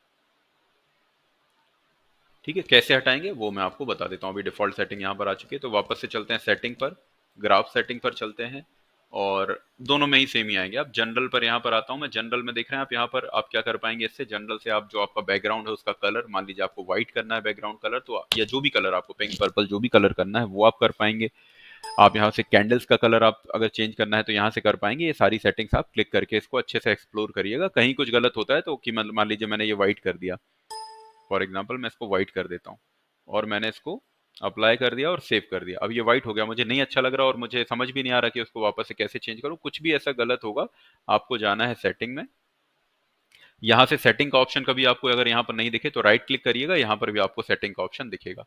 ठीक है, कैसे हटाएंगे वो मैं आपको बता देता हूँ। अभी डिफॉल्ट सेटिंग यहाँ पर आ चुकी है, तो वापस से चलते हैं सेटिंग पर, ग्राफ सेटिंग पर चलते हैं, और दोनों में ही सेम ही आएंगे। आप जनरल पर यहाँ पर आता हूँ मैं, जनरल में देख रहे हैं आप, यहाँ पर आप क्या कर पाएंगे इससे, जनरल से आप जो आपका बैकग्राउंड है उसका कलर, मान लीजिए आपको व्हाइट करना है बैकग्राउंड कलर, तो या जो भी कलर आपको पिंक पर्पल जो भी कलर करना है वो आप कर पाएंगे। आप यहाँ से कैंडल्स का कलर आप अगर चेंज करना है तो यहाँ से कर पाएंगे। ये सारी सेटिंग्स आप क्लिक करके इसको अच्छे से एक्सप्लोर करिएगा। कहीं कुछ गलत होता है तो कि मान लीजिए मैंने ये व्हाइट कर दिया, फॉर एग्जाम्पल मैं इसको व्हाइट कर देता हूँ, और मैंने इसको अप्लाई कर दिया और सेव कर दिया। अब ये व्हाइट हो गया, मुझे नहीं अच्छा लग रहा और मुझे समझ भी नहीं आ रहा कि उसको वापस से कैसे चेंज करूँ। कुछ भी ऐसा गलत होगा, आपको जाना है सेटिंग में। यहाँ से सेटिंग का ऑप्शन कभी आपको अगर यहाँ पर नहीं दिखे तो राइट क्लिक करिएगा, यहाँ पर भी आपको सेटिंग का ऑप्शन दिखेगा।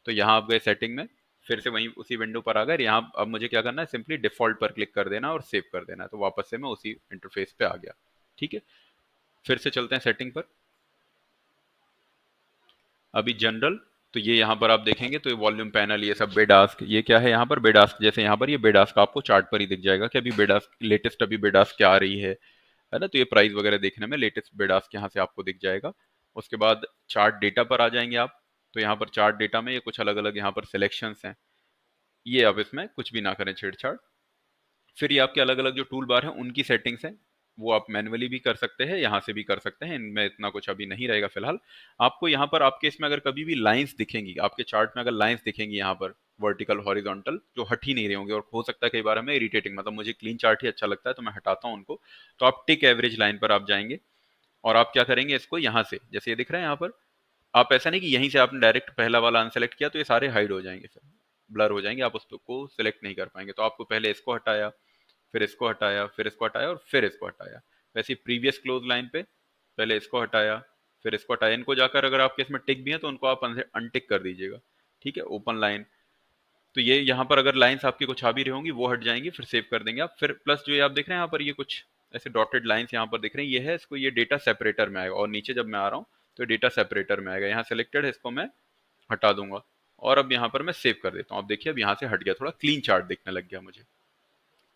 तो यहाँ आप गए सेटिंग में, फिर से वहीं उसी विंडो पर आ गए। यहाँ अब मुझे क्या करना है, सिंपली डिफॉल्ट पर क्लिक कर देना और सेव कर देना है, तो वापस से मैं उसी इंटरफेस पे आ गया। ठीक है, फिर से चलते हैं सेटिंग पर। अभी जनरल, तो ये यहाँ पर आप देखेंगे तो ये वॉल्यूम पैनल, ये सब बेडास्क, ये क्या है यहाँ पर बेडास्क, जैसे यहाँ पर ये बेडास्क आपको चार्ट पर ही दिख जाएगा कि अभी बेडास्क लेटेस्ट अभी बेडास्क क्या आ रही है ना। तो ये प्राइस वगैरह देखने में लेटेस्ट बेडास्क यहाँ से आपको दिख जाएगा। उसके बाद चार्ट डेटा पर आ जाएंगे आप, तो यहाँ पर चार्ट डेटा में ये कुछ अलग अलग यहाँ पर सिलेक्शंस हैं, ये आप इसमें कुछ भी ना करें छेड़छाड़। फिर ये आपके अलग अलग जो टूल बार हैं उनकी सेटिंग्स हैं, वो आप मैन्युअली भी कर सकते हैं, यहाँ से भी कर सकते हैं, इनमें इतना कुछ अभी नहीं रहेगा फिलहाल। आपको यहाँ पर आपके इसमें अगर कभी भी लाइंस दिखेंगी, आपके चार्ट में अगर लाइंस दिखेंगी यहाँ पर वर्टिकल हॉरिजॉन्टल जो हट ही नहीं रहे होंगे, और हो सकता है कई बार हमें इरिटेटिंग, मतलब मुझे क्लीन चार्ट ही अच्छा लगता है तो मैं हटाता हूँ उनको, तो आप टिक एवरेज लाइन पर आप जाएंगे और आप क्या करेंगे, इसको यहाँ से जैसे ये दिख रहा है यहाँ पर, आप ऐसा नहीं कि यहीं से आपने डायरेक्ट पहला वाला अनसेलेक्ट किया तो ये सारे हाइड हो जाएंगे, फिर ब्लर हो जाएंगे, आप उसको सिलेक्ट नहीं कर पाएंगे। तो आपको पहले इसको हटाया, फिर इसको हटाया, फिर इसको हटाया और फिर इसको हटाया। वैसे प्रीवियस क्लोज लाइन पे पहले इसको हटाया, फिर इसको हटाया। इनको जाकर अगर आपके इसमें टिक भी है तो उनको आप अनटिक कर दीजिएगा। ठीक है, ओपन लाइन, तो ये यहाँ पर अगर लाइंस आपकी कुछ आ भी रही होंगी वो हट जाएंगी, फिर सेव कर देंगे आप। फिर प्लस जो ये आप देख रहे हैं यहाँ पर ये कुछ ऐसे डॉटेड लाइंस यहाँ पर दिख रही हैं, ये है इसको, ये डेटा सेपरेटर में आएगा, और नीचे जब मैं आ रहा हूँ तो डेटा सेपरेटर में आएगा। यहाँ सेलेक्टेड है, इसको मैं हटा दूंगा और अब यहाँ पर मैं सेव कर देता हूँ। अब देखिए अब यहाँ से हट गया, थोड़ा क्लीन चार्ट दिखने लग गया मुझे।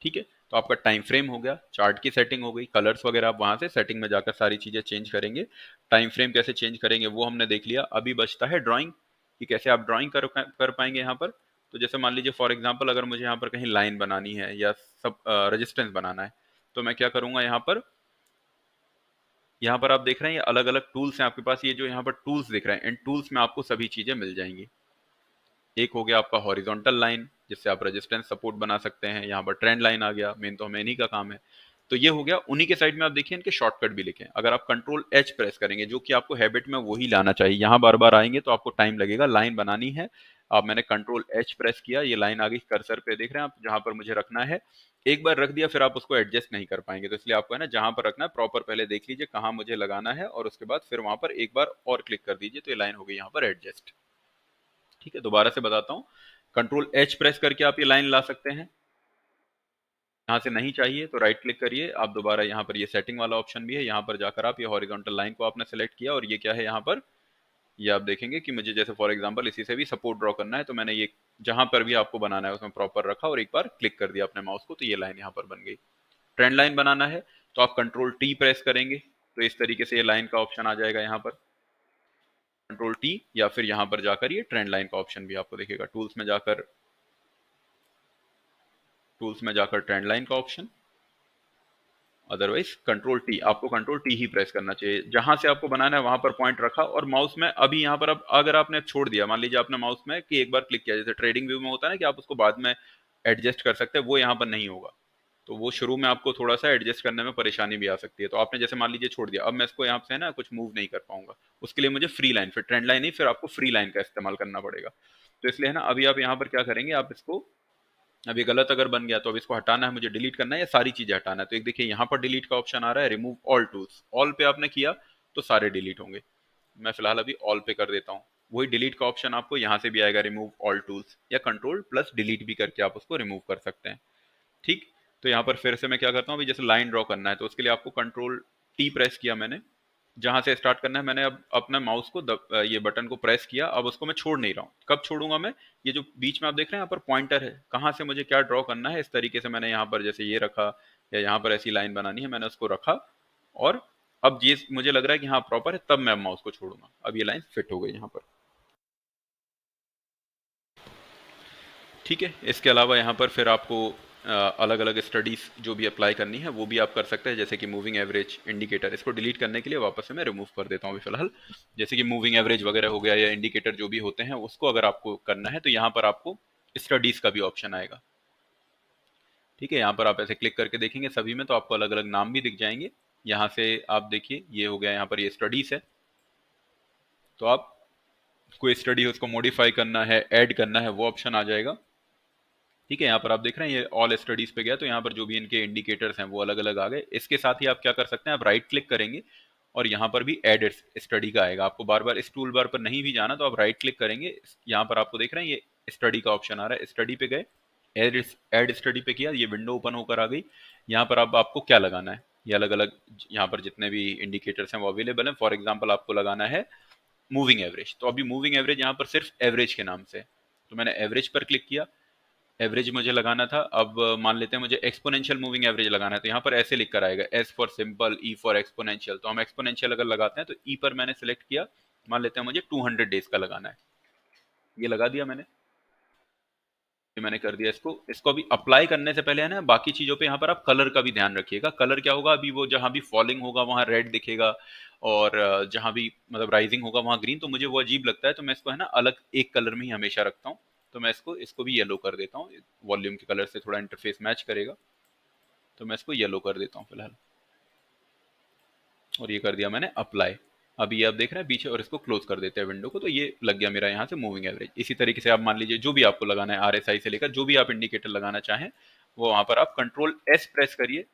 ठीक है, तो आपका टाइम फ्रेम हो गया, चार्ट की सेटिंग हो गई, कलर्स वगैरह आप वहां से सेटिंग में जाकर सारी चीजें चेंज करेंगे। टाइम फ्रेम कैसे चेंज करेंगे वो हमने देख लिया। अभी बचता है ड्राइंग, कि कैसे आप ड्राइंग कर पाएंगे यहाँ पर। तो जैसे मान लीजिए फॉर एग्जाम्पल अगर मुझे यहाँ पर कहीं लाइन बनानी है या सब रेजिस्टेंस बनाना है, तो मैं क्या करूंगा, यहाँ पर यहाँ पर आप देख रहे हैं ये अलग अलग टूल्स हैं आपके पास, ये जो यहाँ पर टूल्स दिख रहे हैं इन टूल्स में आपको सभी चीजें मिल जाएंगी। एक हो गया आपका हॉरिजॉन्टल लाइन, जिससे आप रेजिस्टेंस सपोर्ट बना सकते हैं। यहाँ पर ट्रेंड लाइन आ गया, मेन तो हमें इन्हीं का काम है। तो ये हो गया। उन्हीं के साइड में आप देखिए इनके शॉर्टकट भी लिखे हैं। अगर आप कंट्रोल एच प्रेस करेंगे, जो कि आपको हैबिट में वही लाना चाहिए, यहाँ बार बार आएंगे तो आपको टाइम लगेगा, लाइन बनानी है। अब मैंने कंट्रोल एच प्रेस किया, ये लाइन आ गई कर्सर पे, देख रहे हैं आप, जहां पर मुझे रखना है। एक बार रख दिया फिर आप उसको एडजस्ट नहीं कर पाएंगे, तो इसलिए आपको है ना जहां पर रखना है प्रॉपर पहले देख लीजिए कहाँ मुझे लगाना है, और उसके बाद फिर वहां पर एक बार और क्लिक कर दीजिए, तो ये लाइन हो गई यहाँ पर एडजस्ट। ठीक है, दोबारा से बताता हूँ। कंट्रोल एच प्रेस करके आप ये लाइन ला सकते हैं। यहाँ से नहीं चाहिए तो राइट क्लिक करिए, आप दोबारा यहाँ पर ये सेटिंग वाला ऑप्शन भी है, यहाँ पर जाकर आप ये हॉरिजॉन्टल लाइन को आपने सेलेक्ट किया, और ये क्या है यहाँ पर, ये आप देखेंगे कि मुझे जैसे फॉर एग्जांपल इसी से भी सपोर्ट ड्रॉ करना है, तो मैंने ये जहां पर भी आपको बनाना है उसमें प्रॉपर रखा और एक बार क्लिक कर दिया अपने माउस को, तो ये लाइन यहाँ पर बन गई। ट्रेंड लाइन बनाना है तो आप कंट्रोल टी प्रेस करेंगे, तो इस तरीके से ये लाइन का ऑप्शन आ जाएगा यहाँ पर, कंट्रोल टी, या फिर यहाँ पर जाकर ये ट्रेंड लाइन का ऑप्शन भी आपको दिखेगा। टूल्स में जाकर ट्रेंड लाइन का ऑप्शन, अदरवाइज कंट्रोल टी, आपको कंट्रोल टी ही प्रेस करना चाहिए। जहां से आपको बनाना है वहां पर पॉइंट रखा, और माउस में अभी यहाँ पर अब अगर आपने छोड़ दिया, मान लीजिए आपने माउस में कि एक बार क्लिक किया, जैसे ट्रेडिंग व्यू में होता है ना कि आप उसको बाद में एडजस्ट कर सकते हैं, वो यहाँ पर नहीं होगा। तो वो शुरू में आपको थोड़ा सा एडजस्ट करने में परेशानी भी आ सकती है। तो आपने जैसे मान लीजिए छोड़ दिया, अब मैं इसको यहाँ से ना कुछ मूव नहीं कर पाऊंगा, उसके लिए मुझे फ्री लाइन, फिर ट्रेंड लाइन नहीं, फिर आपको फ्री लाइन का इस्तेमाल करना पड़ेगा। तो इसलिए है ना, अभी आप यहाँ पर क्या करेंगे, आप इसको, अब ये गलत अगर बन गया तो अब इसको हटाना है, मुझे डिलीट करना है, या सारी चीजें हटाना है। तो एक देखिए यहाँ पर डिलीट का ऑप्शन आ रहा है, रिमूव ऑल टूल्स, ऑल पे आपने किया तो सारे डिलीट होंगे। मैं फिलहाल अभी ऑल पे कर देता हूँ। वही डिलीट का ऑप्शन आपको यहाँ से भी आएगा, रिमूव ऑल टूल्स, या कंट्रोल प्लस डिलीट भी करके आप उसको रिमूव कर सकते हैं। ठीक। तो यहाँ पर फिर से मैं क्या करता हूँ, अभी जैसे लाइन ड्रॉ करना है तो उसके लिए आपको कंट्रोल टी प्रेस किया मैंने, जहां से स्टार्ट करना है मैंने, अब अपना माउस को ये बटन को प्रेस किया, अब उसको मैं छोड़ नहीं रहा हूँ। कब छोड़ूंगा मैं, ये जो बीच में आप देख रहे हैं यहाँ पर पॉइंटर है, कहाँ से मुझे क्या ड्रॉ करना है, इस तरीके से मैंने यहाँ पर जैसे ये रखा, या यहाँ पर ऐसी लाइन बनानी है, मैंने उसको रखा, और अब ये मुझे लग रहा है कि हाँ प्रॉपर है, तब मैं माउस को छोड़ूंगा। अब ये लाइन फिट हो गई यहाँ पर। ठीक है, इसके अलावा यहाँ पर फिर आपको अलग अलग स्टडीज जो भी अप्लाई करनी है वो भी आप कर सकते हैं, जैसे कि मूविंग एवरेज, इंडिकेटर। इसको डिलीट करने के लिए वापस से मैं रिमूव कर देता हूँ अभी फिलहाल। जैसे कि मूविंग एवरेज वगैरह हो गया, या इंडिकेटर जो भी होते हैं, उसको अगर आपको करना है तो यहाँ पर आपको स्टडीज का भी ऑप्शन आएगा। ठीक है, यहाँ पर आप ऐसे क्लिक करके देखेंगे सभी में, तो आपको अलग अलग नाम भी दिख जाएंगे। यहाँ से आप देखिए ये हो गया, यहाँ पर ये स्टडीज है, तो आप कोई स्टडी उसको मॉडिफाई करना है, ऐड करना है, वो ऑप्शन आ जाएगा। ठीक है, यहाँ पर आप देख रहे हैं ये ऑल स्टडीज पे गया, तो यहाँ पर जो भी इनके इंडिकेटर्स हैं वो अलग अलग आ गए। इसके साथ ही आप क्या कर सकते हैं, आप राइट क्लिक करेंगे और यहाँ पर भी ऐड स्टडी का आएगा। आपको बार बार इस टूल बार पर नहीं भी जाना, तो आप राइट क्लिक करेंगे, यहाँ पर आपको देख रहे हैं ये स्टडी का ऑप्शन आ रहा है, स्टडी पे गए, ऐड स्टडी पे किया, ये विंडो ओपन होकर आ गई। यहाँ पर अब आपको क्या लगाना है, ये अलग अलग यहाँ पर जितने भी इंडिकेटर्स हैं वो अवेलेबल हैं। फॉर एग्जाम्पल आपको लगाना है मूविंग एवरेज, तो अभी मूविंग एवरेज यहाँ पर सिर्फ एवरेज के नाम से, तो मैंने एवरेज पर क्लिक किया। एवरेज मुझे लगाना था, अब मान लेते हैं मुझे एक्सपोनेंशियल मूविंग एवरेज लगाना है, तो यहाँ पर ऐसे लिख कर आएगा, S for simple, E for exponential. तो हम एक्सपोनेंशियल अगर लगाते हैं तो ई पर मैंने सेलेक्ट किया, मान लेते हैं मुझे 200 डेज का लगाना है, ये लगा दिया मैंने। ये मैंने कर दिया इसको। इसको अभी अप्लाई करने से पहले है ना, बाकी चीजों पे यहाँ पर आप कलर का भी ध्यान रखिएगा। कलर क्या होगा, अभी वो जहाँ भी फॉलिंग होगा वहाँ रेड दिखेगा, और जहाँ भी मतलब राइजिंग होगा वहाँ ग्रीन, तो मुझे वो अजीब लगता है, तो मैं इसको है ना अलग एक कलर में ही हमेशा रखता हूँ। तो मैं इसको इसको भी येलो कर देता हूँ, वॉल्यूम के कलर से थोड़ा इंटरफेस मैच करेगा, तो मैं इसको येलो कर देता हूँ फिलहाल, और ये कर दिया मैंने अप्लाई। अभी ये आप देख रहे हैं पीछे, और इसको क्लोज कर देते हैं विंडो को, तो ये लग गया मेरा यहाँ से मूविंग एवरेज। इसी तरीके से आप मान लीजिए जो भी आपको लगाना है, आरएसआई से लेकर जो भी आप इंडिकेटर लगाना चाहें, वो वहां पर आप कंट्रोल एस प्रेस करिए।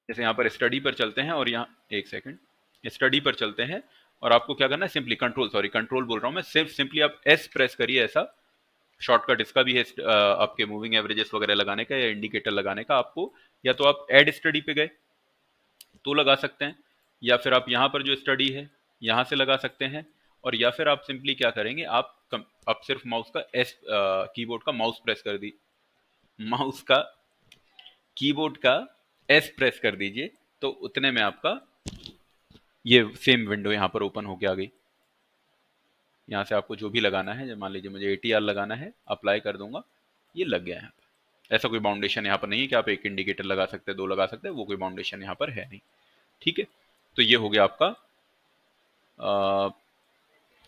जैसे यहाँ पर स्टडी पर चलते हैं, और यहाँ एक सेकंड, स्टडी पर चलते हैं, और आपको क्या करना है, सिंपली कंट्रोल बोल रहा हूँ मैं, सिर्फ सिंपली आप एस प्रेस करिए। ऐसा शॉर्टकट इसका भी है, आपके मूविंग एवरेजेस वगैरह लगाने का या इंडिकेटर लगाने का। आपको या तो आप एड स्टडी पे गए तो लगा सकते हैं, या फिर आप यहाँ पर जो स्टडी है यहाँ से लगा सकते हैं, और या फिर आप सिंपली क्या करेंगे, आप सिर्फ माउस का एस, कीबोर्ड का माउस प्रेस कर दी, माउस का कीबोर्ड का एस प्रेस कर दीजिए, तो उतने में आपका ये सेम विंडो यहाँ पर ओपन होके आ गई। यहाँ से आपको जो भी लगाना है, मान लीजिए मुझे ATR लगाना है, अप्लाई कर दूंगा, ये लग गया है यहाँ पर। ऐसा कोई बाउंडेशन यहाँ पर नहीं है कि आप एक इंडिकेटर लगा सकते हैं, दो लगा सकते हैं, वो कोई बाउंडेशन यहाँ पर है नहीं। ठीक है, तो ये हो गया आपका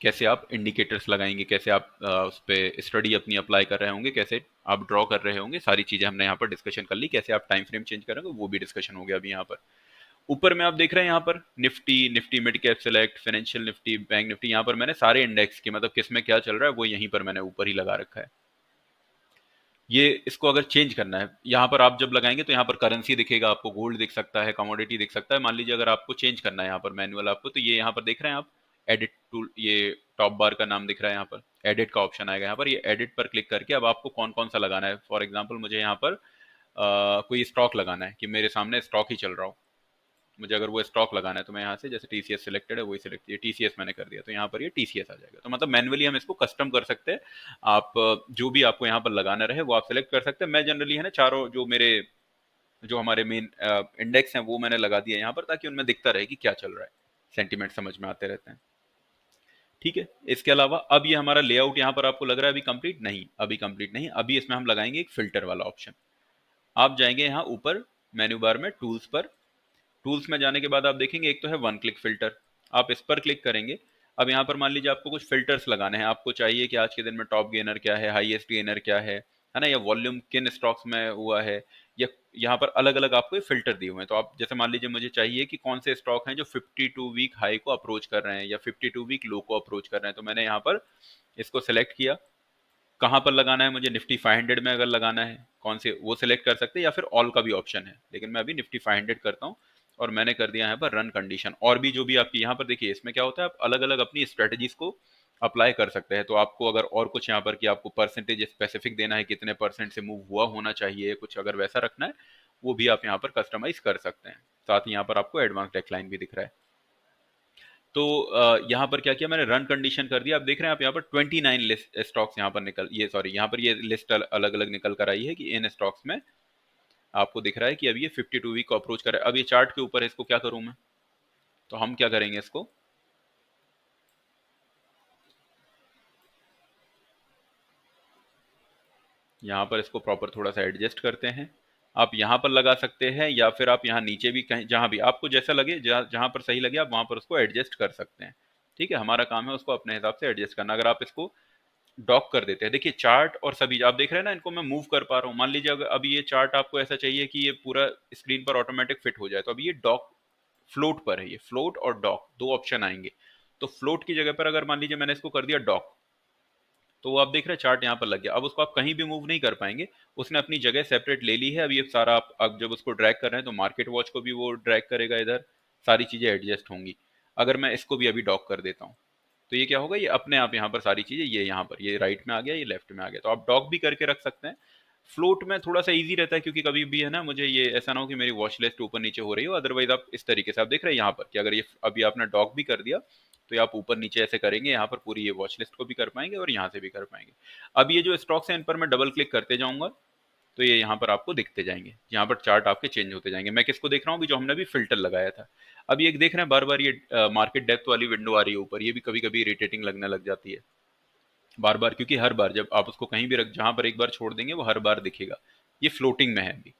कैसे आप इंडिकेटर्स लगाएंगे, कैसे आप उस पर स्टडी अपनी अप्लाई कर रहे होंगे, कैसे आप ड्रॉ कर रहे होंगे, सारी चीजें हमने यहाँ पर डिस्कशन कर ली। कैसे आप टाइम फ्रेम चेंज करेंगे वो भी डिस्कशन हो गया अभी यहाँ पर। ऊपर में आप देख रहे हैं यहाँ पर Nifty, Nifty mid cap select, financial Nifty, bank Nifty, यहाँ पर मैंने सारे इंडेक्स की मतलब किस में क्या चल रहा है वो यहीं पर मैंने ऊपर ही लगा रखा है। ये इसको अगर चेंज करना है, यहाँ पर आप जब लगाएंगे तो यहाँ पर करेंसी दिखेगा आपको, गोल्ड दिख सकता है, कमोडिटी दिख सकता है। मान लीजिए अगर आपको चेंज करना है यहाँ पर मैनुअल आपको, तो ये यहाँ पर देख रहे हैं आप एडिट टूल, ये टॉप बार का नाम दिख रहा है, यहाँ पर एडिट का ऑप्शन आएगा। यहाँ पर ये एडिट पर क्लिक करके अब आपको कौन कौन सा लगाना है। फॉर एग्जाम्पल मुझे यहाँ पर कोई स्टॉक लगाना है कि मेरे सामने स्टॉक ही चल रहा हो, मुझे अगर वो स्टॉक लगाना है तो मैं यहाँ से जैसे टीसीएस सिलेक्टेड है वही सिलेक्ट, ये टीसीएस मैंने कर दिया तो यहाँ पर ये टीसीएस आ जाएगा। तो मतलब मैनुअली हम इसको कस्टम कर सकते हैं। आप जो भी आपको यहाँ पर लगाना रहे वो आप सिलेक्ट कर सकते हैं। मैं जनरली है ना चारों जो मेरे जो हमारे मेन इंडेक्स हैं वो मैंने लगा दिया यहाँ पर, ताकि उनमें दिखता रहे कि क्या चल रहा है, सेंटीमेंट समझ में आते रहते हैं। ठीक है, इसके अलावा अब ये हमारा लेआउट यहाँ पर आपको लग रहा है अभी कंप्लीट नहीं, अभी कंप्लीट नहीं, अभी इसमें हम लगाएंगे एक फिल्टर वाला ऑप्शन। आप जाएंगे यहाँ ऊपर मेन्यू बार में टूल्स पर, टूल्स में जाने के बाद आप देखेंगे एक तो है वन क्लिक फिल्टर, आप इस पर क्लिक करेंगे। अब यहाँ पर मान लीजिए आपको कुछ फिल्टर्स लगाने हैं, आपको चाहिए कि आज के दिन में टॉप गेनर क्या है, हाईएस्ट गेनर क्या है ना, या वॉल्यूम किन स्टॉक्स में हुआ है, या यहाँ पर अलग अलग आपको फिल्टर दिए हुए हैं। तो आप जैसे मान लीजिए मुझे चाहिए कि कौन से स्टॉक हैं जो 52 वीक हाई को अप्रोच कर रहे हैं या 52 वीक लो को अप्रोच कर रहे हैं, तो मैंने यहाँ पर इसको सिलेक्ट किया। कहाँ पर लगाना है मुझे, निफ्टी 500 में अगर लगाना है कौन से वो सिलेक्ट कर सकते हैं, या फिर ऑल का भी ऑप्शन है, लेकिन मैं अभी निफ्टी 500 करता हूँ। और मैंने कर दिया यहाँ पर रन कंडीशन। और भी जो भी आपकी यहाँ पर देखिए इसमें क्या होता है, आप अलग अलग अपनी स्ट्रेटजीज को अप्लाई कर सकते हैं। तो आपको अगर और कुछ यहाँ पर कि आपको परसेंटेज स्पेसिफिक देना है, कितने परसेंट से मूव हुआ होना चाहिए, कुछ अगर वैसा रखना है वो भी आप यहाँ पर कस्टमाइज कर सकते हैं। साथ ही यहाँ पर आपको एडवांस डेक्लाइन भी दिख रहा है। तो यहाँ पर क्या किया मैंने, रन कंडीशन कर दिया। आप देख रहे हैं आप यहाँ पर 29 लिस्ट स्टॉक्स यहाँ पर निकल, ये सॉरी यहाँ पर ये लिस्ट अलग अलग निकल कर आई है कि इन स्टॉक्स में आपको दिख रहा है कि अभी ये 52 वीक को अप्रोच कर रहा है। अब ये चार्ट के ऊपर है, इसको क्या करूं मैं, तो हम क्या करेंगे, इसको यहाँ पर इसको प्रॉपर थोड़ा सा एडजस्ट करते हैं। आप यहाँ पर लगा सकते हैं या फिर आप यहाँ नीचे भी कहीं, जहाँ भी आपको जैसा लगे, जहाँ पर सही लगे आप वहां पर उसको एडजस्ट कर सकते हैं। ठीक है, हमारा काम है उसको अपने हिसाब से एडजस्ट करना। अगर आप इसको डॉक कर देते हैं, देखिए चार्ट और सभी आप देख रहे हैं ना, इनको मैं मूव कर पा रहा हूँ। मान लीजिए अगर अभी ये चार्ट आपको ऐसा चाहिए कि ये पूरा स्क्रीन पर ऑटोमेटिक फिट हो जाए, तो अभी ये डॉक फ्लोट पर है, ये फ्लोट और डॉक दो ऑप्शन आएंगे। तो फ्लोट की जगह पर अगर मान लीजिए मैंने इसको कर दिया डॉक, तो वो आप देख रहे हैं चार्ट यहाँ पर लग गया। अब उसको आप कहीं भी मूव नहीं कर पाएंगे, उसने अपनी जगह सेपरेट ले ली है। अब ये सारा आप अब जब उसको ड्रैग कर रहे हैं तो मार्केट वॉच को भी वो ड्रैग करेगा, इधर सारी चीजें एडजस्ट होंगी। अगर मैं इसको भी अभी डॉक कर देता हूँ तो ये क्या होगा, ये अपने आप यहाँ पर सारी चीजें, ये यहाँ पर ये राइट में आ गया, ये लेफ्ट में आ गया। तो आप डॉक भी करके रख सकते हैं। फ्लोट में थोड़ा सा इजी रहता है, क्योंकि कभी भी है ना मुझे ये ऐसा ना हो कि मेरी वॉच लिस्ट ऊपर नीचे हो रही हो। अदरवाइज आप इस तरीके से आप देख रहे हैं यहाँ पर कि अगर ये अभी आपने डॉक भी कर दिया तो ये आप ऊपर नीचे ऐसे करेंगे, यहाँ पर पूरी ये वॉच लिस्ट को भी कर पाएंगे और यहाँ से भी कर पाएंगे। अब ये जो स्टॉक्स हैं इन पर मैं डबल क्लिक करते जाऊंगा तो ये यहाँ पर आपको दिखते जाएंगे, यहाँ पर चार्ट आपके चेंज होते जाएंगे। मैं किसको देख रहा हूँ, अभी जो हमने अभी फिल्टर लगाया था। अब ये देख रहे हैं बार बार ये मार्केट डेप्थ वाली विंडो आ रही है ऊपर, ये भी कभी कभी इरिटेटिंग लगने लग जाती है बार बार, क्योंकि हर बार जब आप उसको कहीं भी रख, जहां पर एक बार छोड़ देंगे वो हर बार दिखेगा। ये फ्लोटिंग में है अभी।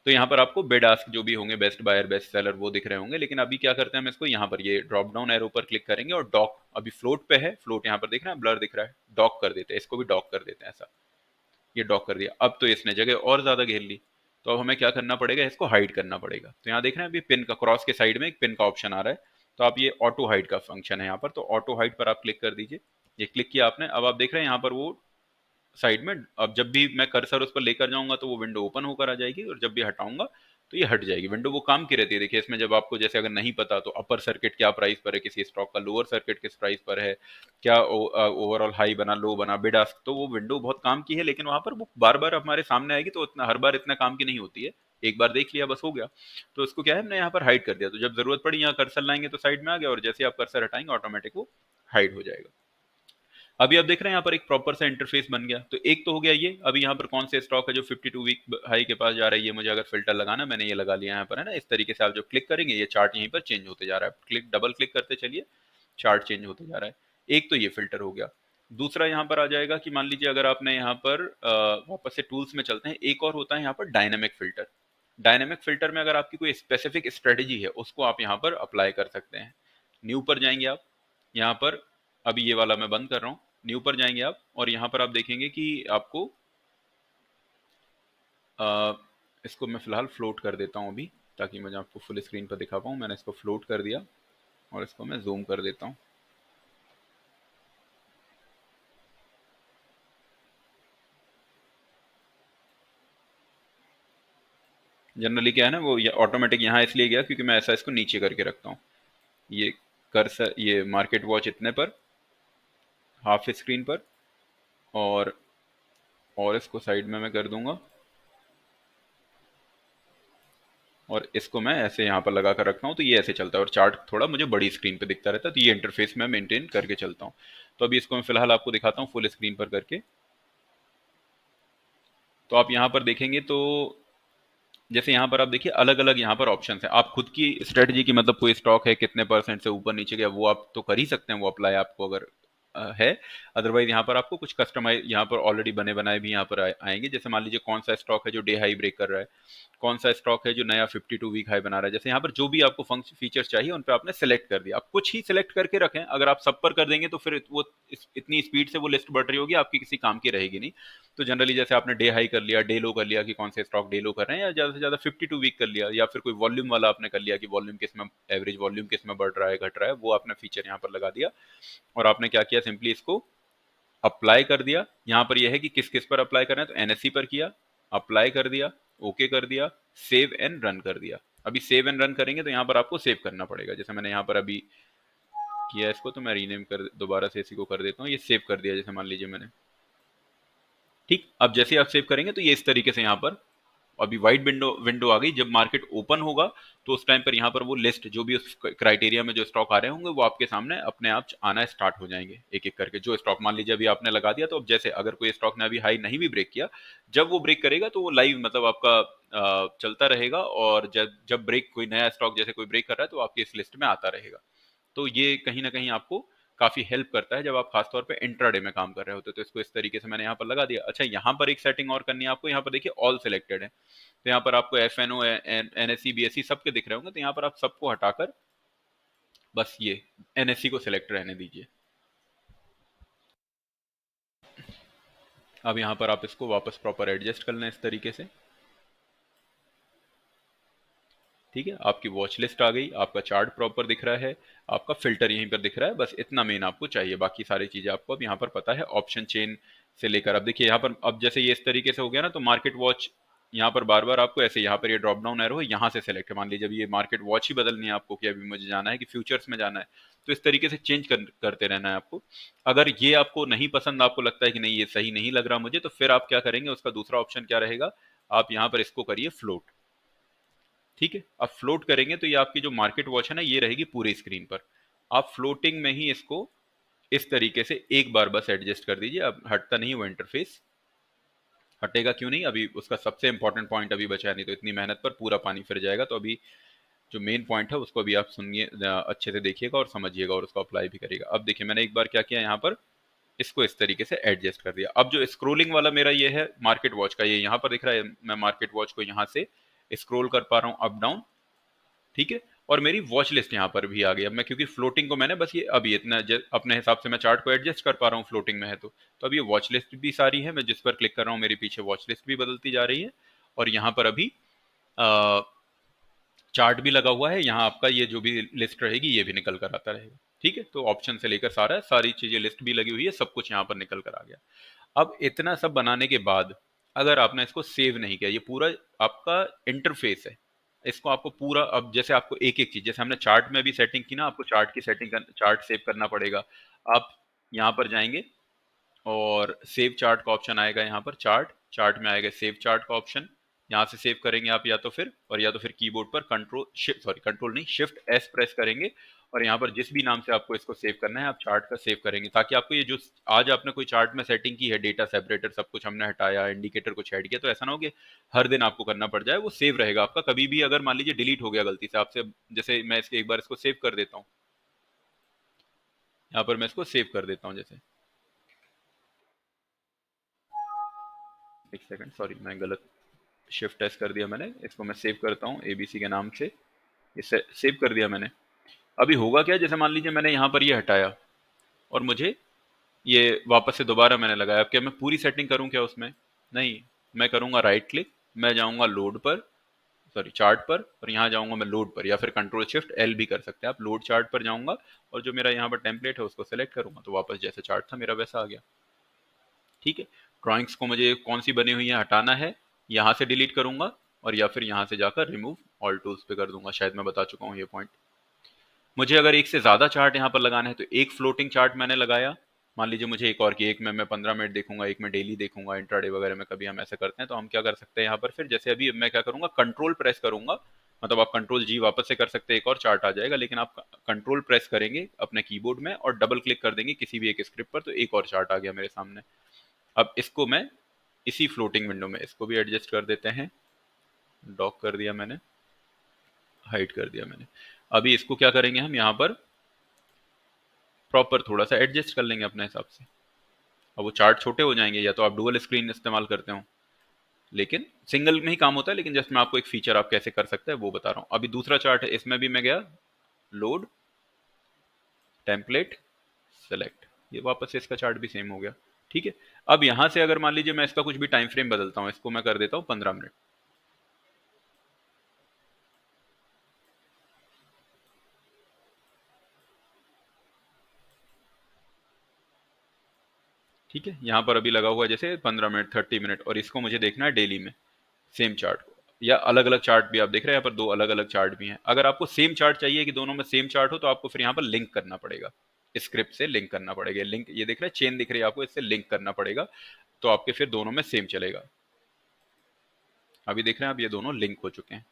तो यहाँ पर आपको बेड आस्क जो भी होंगे, बेस्ट बायर बेस्ट सेलर, वो दिख रहे होंगे। लेकिन अभी क्या करते हैं हम इसको यहाँ पर ये ड्रॉप डाउन एरो पर क्लिक करेंगे और डॉक, अभी फ्लोट पे है, फ्लोट यहाँ पर दिख रहा है, ब्लर दिख रहा है, डॉक कर देते हैं इसको भी, डॉक कर देते हैं ऐसा। ये डॉक कर दिया, अब तो इसने जगह और ज्यादा घेर ली। तो अब हमें क्या करना पड़ेगा, इसको हाइड करना पड़ेगा। तो यहाँ देख रहे हैं अभी पिन का क्रॉस के साइड में एक पिन का ऑप्शन आ रहा है। तो आप ये ऑटो हाइड का फंक्शन है यहाँ पर, तो ऑटो हाइड पर आप क्लिक कर दीजिए। ये क्लिक किया आपने, अब आप देख रहे हैं यहाँ पर वो साइड में, अब जब भी मैं कर्सर उस पर लेकर जाऊंगा तो वो विंडो ओपन होकर आ जाएगी, और जब भी हटाऊंगा तो ये हट जाएगी विंडो। वो काम की रहती है, देखिए इसमें जब आपको जैसे अगर नहीं पता तो अपर सर्किट क्या प्राइस पर है किसी स्टॉक का, लोअर सर्किट किस प्राइस पर है, क्या ओवरऑल हाई बना, लो बना, बिड आस्क, तो वो विंडो बहुत काम की है। लेकिन वहां पर वो बार बार हमारे सामने आएगी तो उतना हर बार इतना काम की नहीं होती है। एक बार देख लिया बस हो गया। तो इसको क्या है, हमने यहाँ पर हाइड कर दिया, तो जब जरूरत पड़ी यहाँ कर्सर लाएंगे तो साइड में आ गया, और जैसे आप कर्सर हटाएंगे ऑटोमेटिक वो हाइड हो जाएगा। अभी आप देख रहे हैं यहाँ पर एक प्रॉपर सा इंटरफेस बन गया। तो एक तो हो गया ये, अभी यहाँ पर कौन से स्टॉक है जो 52 वीक हाई के पास जा रही है, मुझे अगर फिल्टर लगाना, मैंने ये लगा लिया यहाँ पर है ना। इस तरीके से आप जो क्लिक करेंगे ये चार्ट यहीं पर चेंज होते जा रहा है, क्लिक डबल क्लिक करते चलिए चार्ट चेंज होते जा रहा है। एक तो ये फिल्टर हो गया। दूसरा यहाँ पर आ जाएगा कि मान लीजिए अगर आपने यहाँ पर वापस से टूल्स में चलते हैं, एक और होता है यहाँ पर डायनेमिक फिल्टर। डायनेमिक फिल्टर में अगर आपकी कोई स्पेसिफिक स्ट्रेटेजी है उसको आप यहाँ पर अप्लाई कर सकते हैं। न्यू पर जाएंगे आप, यहाँ पर अभी ये वाला मैं बंद कर रहा हूँ, न्यू पर जाएंगे आप और यहाँ पर आप देखेंगे कि आपको अ, इसको मैं फिलहाल फ्लोट कर देता हूँ अभी, ताकि मैं आपको फुल स्क्रीन पर दिखा पाऊँ। मैंने इसको फ्लोट कर दिया और इसको मैं जूम कर देता हूँ। जनरली क्या है ना, वो ऑटोमेटिक यहाँ इसलिए गया क्योंकि मैं ऐसा इसको नीचे करके रखता हूँ। ये कर्सर, ये मार्केट वॉच इतने पर, हाफ स्क्रीन पर, और इसको साइड में मैं कर दूंगा और इसको मैं ऐसे यहाँ पर लगा कर रखता हूँ, तो ये ऐसे चलता है और चार्ट थोड़ा मुझे बड़ी स्क्रीन पे दिखता रहता है, तो ये इंटरफेस मैं मेंटेन करके चलता हूँ। तो अभी इसको मैं फिलहाल आपको दिखाता हूँ फुल स्क्रीन पर करके। तो आप यहाँ पर देखेंगे तो जैसे यहाँ पर आप देखिए अलग अलग यहाँ पर ऑप्शन है। आप खुद की स्ट्रेटजी की, मतलब कोई स्टॉक है कितने परसेंट से ऊपर नीचे गया, वो आप तो कर ही सकते हैं, वो अप्लाई आपको अगर है। अदरवाइज यहाँ पर आपको कुछ कस्टमाइज यहाँ पर ऑलरेडी बने बनाए भी यहाँ पर आएंगे। जैसे मान लीजिए कौन सा स्टॉक है जो डे हाई ब्रेक कर रहा है, कौन सा स्टॉक है जो नया 52 वीक हाई बना रहा है। जैसे यहाँ पर जो भी आपको फंक्शन फीचर्स चाहिए उन पर आपने सेलेक्ट कर दिया। आप कुछ ही सिलेक्ट करके रखें, अगर आप सब पर कर देंगे तो फिर वो इतनी स्पीड से वो लिस्ट बढ़ रही होगी, आपकी किसी काम की रहेगी नहीं। तो जनरली जैसे आपने डे हाई कर लिया, डे लो कर लिया कि कौन से स्टॉक डे लो कर रहे हैं, या ज्यादा से ज्यादा 52 वीक कर लिया, या फिर कोई वॉल्यूम वाला आपने कर लिया कि वॉल्यूम किस में, एवरेज वॉल्यूम किस में बढ़ रहा है घट रहा है, वो आपने फीचर यहाँ पर लगा दिया। और आपने क्या किया, सिंपली इसको अप्लाई कर दिया। यहाँ पर यह है कि किस किस पर अप्लाई करना है, तो एनएससी पर किया, अप्लाई कर दिया, ओके कर दिया, सेव एंड रन कर दिया। अभी सेव एंड रन करेंगे तो यहाँ पर आपको सेव करना पड़ेगा। जैसे मैंने यहाँ पर अभी किया इसको, तो मैं रीनेम कर दोबारा से इसी को कर देता हूँ, ये सेव कर दिया जैसे मान लीजिए मैंने। ठीक, अब जैसे आप सेव करेंगे तो ये इस तरीके से यहाँ पर अभी वाइट विंडो विंडो आ गई। जब मार्केट ओपन होगा तो उस टाइम पर यहाँ पर वो लिस्ट जो भी उस क्राइटेरिया में जो स्टॉक आ रहे होंगे वो आपके सामने अपने आप आना स्टार्ट हो जाएंगे, एक एक करके। जो स्टॉक मान लीजिए अभी आपने लगा दिया, तो अब जैसे अगर कोई स्टॉक ने अभी हाई नहीं भी ब्रेक किया, जब वो ब्रेक करेगा तो वो लाइव मतलब आपका चलता रहेगा, और जब जब ब्रेक कोई नया स्टॉक जैसे कोई ब्रेक कर रहा है तो आपकी इस लिस्ट में आता रहेगा। तो ये कहीं ना कहीं आपको काफी हेल्प करता है जब आप खासतौर पे इंट्राडे में काम कर रहे होते हो। तो इसको इस तरीके से मैंने यहाँ पर लगा दिया। अच्छा, यहाँ पर एक सेटिंग और करनी है आपको। यहाँ पर देखिए ऑल सिलेक्टेड है, तो यहाँ पर आपको F N O, NSE, BSE सबके दिख रहे होंगे। तो यहाँ पर आप सबको हटाकर बस ये एनएससी को सिलेक्ट रहने दीजिए। अब यहाँ पर आप इसको वापस प्रॉपर एडजस्ट कर लें इस तरीके से। ठीक है, आपकी वॉच लिस्ट आ गई, आपका चार्ट प्रॉपर दिख रहा है, आपका फिल्टर यहीं पर दिख रहा है। बस इतना मेन आपको चाहिए, बाकी सारी चीजें आपको अब यहाँ पर पता है। ऑप्शन चेन से लेकर अब देखिए यहाँ पर, अब जैसे ये इस तरीके से हो गया ना, तो मार्केट वॉच यहाँ पर बार बार आपको ऐसे, यहाँ पर ये ड्रॉप डाउन एरो है, यहाँ से सेलेक्ट है। मान लीजिए अभी ये मार्केट वॉच ही बदलनी है आपको कि अभी मुझे जाना है कि फ्यूचर्स में जाना है, तो इस तरीके से चेंज करते रहना है आपको। अगर ये आपको नहीं पसंद, आपको लगता है कि नहीं ये सही नहीं लग रहा मुझे, तो फिर आप क्या करेंगे, उसका दूसरा ऑप्शन क्या रहेगा, आप यहाँ पर इसको करिए फ्लोट। ठीक है, अब फ्लोट करेंगे तो ये आपकी जो मार्केट वॉच है ना, ये रहेगी पूरी स्क्रीन पर। आप फ्लोटिंग में ही इसको इस तरीके से एक बार बस एडजस्ट कर दीजिए। अब हटता नहीं वो इंटरफेस, हटेगा क्यों नहीं, अभी उसका सबसे इंपॉर्टेंट पॉइंट अभी बचा है, नहीं तो इतनी मेहनत पर पूरा पानी फिर जाएगा। तो अभी जो मेन पॉइंट है उसको अभी आप सुनिए, अच्छे से देखिएगा और समझिएगा और उसको अप्लाई भी करिएगा। अब देखिए मैंने एक बार क्या किया, यहाँ पर इसको इस तरीके से एडजस्ट कर दिया। अब जो स्क्रोलिंग वाला मेरा ये है मार्केट वॉच का, ये यहाँ पर दिख रहा है, मैं मार्केट वॉच को यहाँ से स्क्रोल कर पा रहा हूँ अप डाउन। ठीक है, और मेरी वॉच लिस्ट यहाँ पर भी आ गई। अब मैं क्योंकि फ्लोटिंग को मैंने बस ये अभी इतना अपने हिसाब से मैं चार्ट को एडजस्ट कर पा रहा हूँ, फ्लोटिंग में है तो अब ये वॉच लिस्ट भी सारी है, मैं जिस पर क्लिक कर रहा हूँ मेरे पीछे वॉच लिस्ट भी बदलती जा रही है। और यहाँ पर अभी चार्ट भी लगा हुआ है, यहाँ आपका ये जो भी लिस्ट रहेगी ये भी निकल कर आता रहेगा। ठीक है, तो ऑप्शन से लेकर सारा सारी चीजें, लिस्ट भी लगी हुई है, सब कुछ यहाँ पर निकल कर आ गया। अब इतना सब बनाने के बाद अगर आपने इसको सेव नहीं किया, ये पूरा आपका इंटरफेस है, इसको आपको पूरा, अब जैसे आपको एक एक चीज, जैसे हमने चार्ट में भी सेटिंग की ना, आपको चार्ट की सेटिंग चार्ट सेव करना पड़ेगा। आप यहाँ पर जाएंगे और सेव चार्ट का ऑप्शन आएगा, यहाँ पर चार्ट, चार्ट में आएगा सेव चार्ट का ऑप्शन। यहाँ से सेव करेंगे आप, या तो फिर कीबोर्ड पर कंट्रोल शिफ्ट, सॉरी कंट्रोल नहीं, शिफ्ट एस प्रेस करेंगे, और यहाँ पर जिस भी नाम से आपको इसको सेव करना है आप चार्ट का सेव करेंगे, ताकि आपको ये जो आज आपने कोई चार्ट में सेटिंग की है, डेटा सेपरेटर सब कुछ हमने हटाया, इंडिकेटर कुछ ऐड किया, तो ऐसा ना हो कि हर दिन आपको करना पड़ जाए। वो सेव रहेगा आपका, कभी भी अगर मान लीजिए डिलीट हो गया गलती से आपसे, जैसे मैं इसके एक बार इसको सेव कर देता हूँ, यहाँ पर मैं इसको सेव कर देता हूँ जैसे, एक सेकंड, सॉरी मैं गलत शिफ्ट एस कर दिया मैंने, इसको मैं सेव करता हूँ एबीसी के नाम से, इसे सेव कर दिया मैंने। अभी होगा क्या, जैसे मान लीजिए मैंने यहाँ पर ये हटाया और मुझे ये वापस से दोबारा मैंने लगाया, अब क्या मैं पूरी सेटिंग करूँ क्या उसमें? नहीं, मैं करूँगा राइट क्लिक, मैं जाऊँगा लोड पर, सॉरी चार्ट पर, और यहाँ जाऊँगा मैं लोड पर, या फिर कंट्रोल शिफ्ट एल भी कर सकते हैं आप। लोड चार्ट पर जाऊँगा और जो मेरा यहाँ पर टेम्पलेट है उसको सेलेक्ट करूँगा, तो वापस जैसे चार्ट था मेरा वैसा आ गया। ठीक है, ड्राइंग्स को मुझे कौन सी बनी हुई है हटाना है, यहाँ से डिलीट करूँगा और या फिर यहाँ से जाकर रिमूव ऑल टूल्स पे कर दूंगा। शायद मैं बता चुका हूँ ये पॉइंट। मुझे अगर एक से ज़्यादा चार्ट यहाँ पर लगाना है तो एक फ्लोटिंग चार्ट मैंने लगाया, मान लीजिए मुझे एक और की, एक में मैं 15 मिनट देखूंगा, एक में डेली देखूंगा, इंट्राडे वगैरह में कभी हम ऐसा करते हैं, तो हम क्या कर सकते हैं यहाँ पर फिर, जैसे अभी मैं क्या करूंगा, कंट्रोल प्रेस करूंगा, मतलब आप कंट्रोल जी वापस से कर सकते हैं, एक और चार्ट आ जाएगा, लेकिन आप कंट्रोल प्रेस करेंगे अपने कीबोर्ड में और डबल क्लिक कर देंगे किसी भी एक स्क्रिप्ट पर, तो एक और चार्ट आ गया मेरे सामने। अब इसको मैं इसी फ्लोटिंग विंडो में इसको भी एडजस्ट कर देते हैं, डॉक कर दिया मैंने, हाइड कर दिया मैंने। अभी इसको क्या करेंगे हम यहाँ पर प्रॉपर थोड़ा सा एडजस्ट कर लेंगे अपने हिसाब से। अब वो चार्ट छोटे हो जाएंगे, या तो आप डुअल स्क्रीन इस्तेमाल करते हो, लेकिन सिंगल में ही काम होता है, लेकिन जस्ट मैं आपको एक फीचर आप कैसे कर सकते हैं वो बता रहा हूँ। अभी दूसरा चार्ट है, इसमें भी मैं गया लोड टेम्पलेट सेलेक्ट, ये वापस से इसका चार्ट भी सेम हो गया। ठीक है, अब यहां से अगर मान लीजिए मैं इसका कुछ भी टाइम फ्रेम बदलता हूँ, इसको मैं कर देता हूँ 15 मिनट। ठीक है, यहाँ पर अभी लगा हुआ है जैसे 15 मिनट 30 मिनट, और इसको मुझे देखना है डेली में सेम चार्ट को, या अलग अलग चार्ट भी आप देख रहे हैं यहाँ पर दो अलग अलग चार्ट भी हैं। अगर आपको सेम चार्ट चाहिए कि दोनों में सेम चार्ट हो, तो आपको फिर यहाँ पर लिंक करना पड़ेगा, स्क्रिप्ट से लिंक करना पड़ेगा। लिंक ये देख रहे हैं, चेन दिख रही है आपको, इससे लिंक करना पड़ेगा, तो आपके फिर दोनों में सेम चलेगा। अभी देख रहे हैं आप, ये दोनों लिंक हो चुके हैं।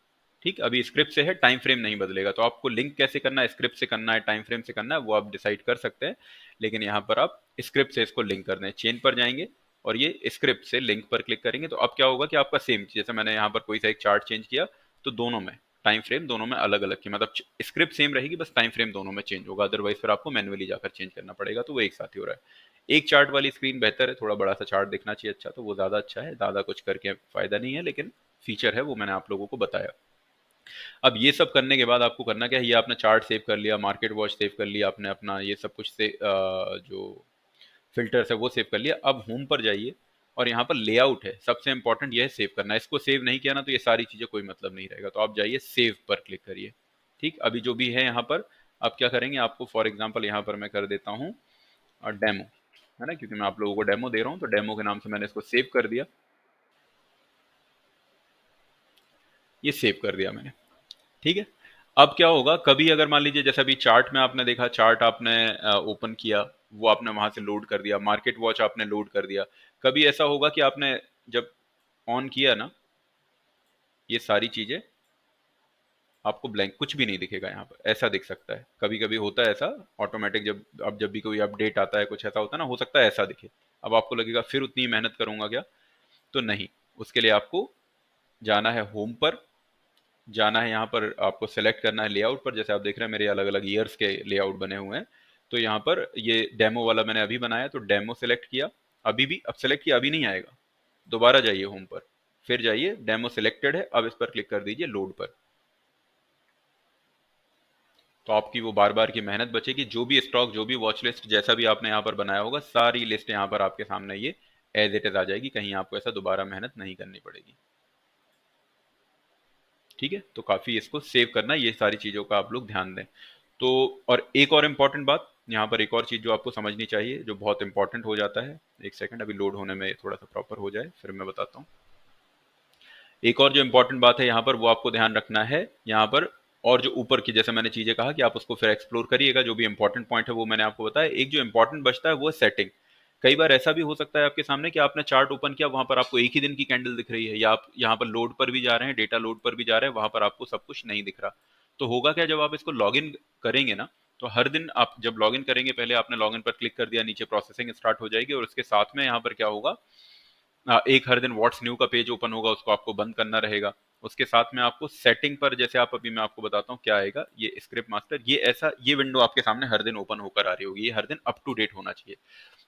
ठीक, अभी स्क्रिप्ट से है, टाइम फ्रेम नहीं बदलेगा, तो आपको लिंक कैसे करना है, स्क्रिप्ट से करना है टाइम फ्रेम से करना है, वो आप डिसाइड कर सकते हैं, लेकिन यहाँ पर आप स्क्रिप्ट से इसको लिंक कर दें। चेन पर जाएंगे और ये स्क्रिप्ट से लिंक पर क्लिक करेंगे, तो अब क्या होगा कि आपका सेम, जैसे मैंने यहाँ पर कोई सा एक चार्ट चेंज किया, तो दोनों में टाइम फ्रेम दोनों में अलग अलग की, मतलब स्क्रिप्ट सेम रहेगी, बस टाइम फ्रेम दोनों में चेंज होगा, अदरवाइज फिर आपको मैनुअली जाकर चेंज करना पड़ेगा, तो वो एक साथ ही हो रहा है। एक चार्ट वाली स्क्रीन बेहतर है, थोड़ा बड़ा सा चार्ट दिखना चाहिए अच्छा, तो वो ज़्यादा अच्छा है, ज़्यादा कुछ करके फायदा नहीं है, लेकिन फीचर है वो मैंने आप लोगों को बताया। अब ये सब करने के बाद आपको करना क्या है, ये आपने चार्ट सेव कर लिया, मार्केट वॉच सेव कर लिया आपने, अपना ये सब कुछ से जो फिल्टर्स है वो सेव कर लिया। अब होम पर जाइए और यहाँ पर लेआउट है, सबसे इंपॉर्टेंट ये है सेव करना है, इसको सेव नहीं किया ना तो ये सारी चीज़ें कोई मतलब नहीं रहेगा, तो आप जाइए सेव पर क्लिक करिए। ठीक, अभी जो भी है यहाँ पर आप क्या करेंगे, आपको फॉर एग्जाम्पल यहाँ पर मैं कर देता हूँ डेमो, है ना, क्योंकि मैं आप लोगों को डेमो दे रहा हूँ, तो डेमो के नाम से मैंने इसको सेव कर दिया, ये सेव कर दिया मैंने। ठीक है, अब क्या होगा, कभी अगर मान लीजिए जैसे अभी चार्ट में आपने देखा, चार्ट आपने ओपन किया, वो आपने वहां से लोड कर दिया, मार्केट वॉच आपने लोड कर दिया, कभी ऐसा होगा कि आपने जब ऑन किया ना, ये सारी चीजें आपको ब्लैंक कुछ भी नहीं दिखेगा, यहाँ पर ऐसा दिख सकता है, कभी कभी होता है ऐसा ऑटोमेटिक, जब अब जब भी कोई अपडेट आता है कुछ ऐसा होता है ना, हो सकता है ऐसा दिखे। अब आपको लगेगा फिर उतनी मेहनत करूंगा क्या, तो नहीं, उसके लिए आपको जाना है होम पर, जाना है यहाँ पर आपको सेलेक्ट करना है लेआउट पर, जैसे आप देख रहे हैं मेरे अलग अलग ईयर्स के लेआउट बने हुए हैं, तो यहाँ पर ये डेमो वाला मैंने अभी बनाया, तो डेमो सेलेक्ट किया, अभी भी अब सेलेक्ट किया अभी नहीं आएगा, दोबारा जाइए होम पर, फिर जाइए डेमो सिलेक्टेड है, अब इस पर क्लिक कर दीजिए लोड पर, तो आपकी वो बार बार की मेहनत बचेगी, जो भी स्टॉक जो भी वॉच लिस्ट जैसा भी आपने यहाँ पर बनाया होगा, सारी लिस्ट यहाँ पर आपके सामने ये एज इट इज आ जाएगी, कहीं आपको ऐसा दोबारा मेहनत नहीं करनी पड़ेगी। ठीक है, तो काफी इसको सेव करना, ये सारी चीजों का आप लोग ध्यान दें। तो और एक और इम्पॉर्टेंट बात यहाँ पर, एक और चीज जो आपको समझनी चाहिए, जो बहुत इंपॉर्टेंट हो जाता है, एक सेकंड अभी लोड होने में थोड़ा सा प्रॉपर हो जाए फिर मैं बताता हूँ। एक और जो इम्पोर्टेंट बात है यहाँ पर, वो आपको ध्यान रखना है यहाँ पर, और जो ऊपर की जैसे मैंने चीजें कहा कि आप उसको फिर एक्सप्लोर करिएगा, जो भी इंपॉर्टेंट पॉइंट है वो मैंने आपको बताया। एक जो इंपॉर्टेंट बचता है वो है सेटिंग। कई बार ऐसा भी हो सकता है आपके सामने कि आपने चार्ट ओपन किया, वहां पर आपको एक ही दिन की कैंडल दिख रही है, या आप यहाँ पर लोड पर भी जा रहे हैं, डेटा लोड पर भी जा रहे हैं, वहां पर आपको सब कुछ नहीं दिख रहा। तो होगा क्या, जब आप इसको लॉग इन करेंगे ना, तो हर दिन आप जब लॉग इन करेंगे, पहले आपने लॉग इन पर क्लिक कर दिया, नीचे प्रोसेसिंग स्टार्ट हो जाएगी, और उसके साथ में यहाँ पर क्या होगा, एक हर दिन व्हाट्स न्यू का पेज ओपन होगा, उसको आपको बंद करना रहेगा। उसके साथ में आपको सेटिंग पर, जैसे आप अभी मैं आपको बताता हूँ क्या आएगा, ये स्क्रिप्ट मास्टर, ये ऐसा ये विंडो आपके सामने हर दिन ओपन होकर आ रही होगी, ये हर दिन अप टू डेट होना चाहिए।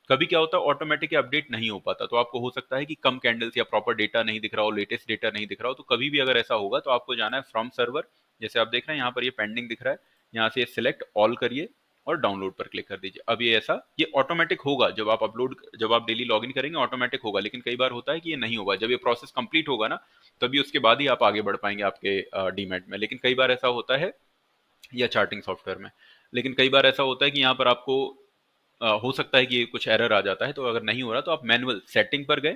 कभी क्या होता है ऑटोमेटिक अपडेट नहीं हो पाता, तो आपको हो सकता है कि कम कैंडल्स या प्रॉपर डेटा नहीं दिख रहा हो, लेटेस्ट डेटा नहीं दिख रहा हो, तो कभी भी अगर ऐसा होगा तो आपको जाना है फ्रॉम सर्वर, जैसे आप देख रहे हैं यहाँ पर ये पेंडिंग दिख रहा है, यहाँ से सिलेक्ट ऑल करिए और डाउनलोड पर क्लिक कर दीजिए। अब ये ऐसा ये ऑटोमेटिक होगा, जब आप डेली लॉगिन करेंगे ऑटोमेटिक होगा, लेकिन कई बार होता है कि ये नहीं होगा, जब ये प्रोसेस कंप्लीट होगा ना तभी उसके बाद ही आप आगे बढ़ पाएंगे आपके डीमैट में। लेकिन कई बार ऐसा होता है, या चार्टिंग सॉफ्टवेयर में, लेकिन कई बार ऐसा होता है कि यहाँ पर आपको हो सकता है कि कुछ एरर आ जाता है, तो अगर नहीं हो रहा तो आप मैनुअल सेटिंग पर गए,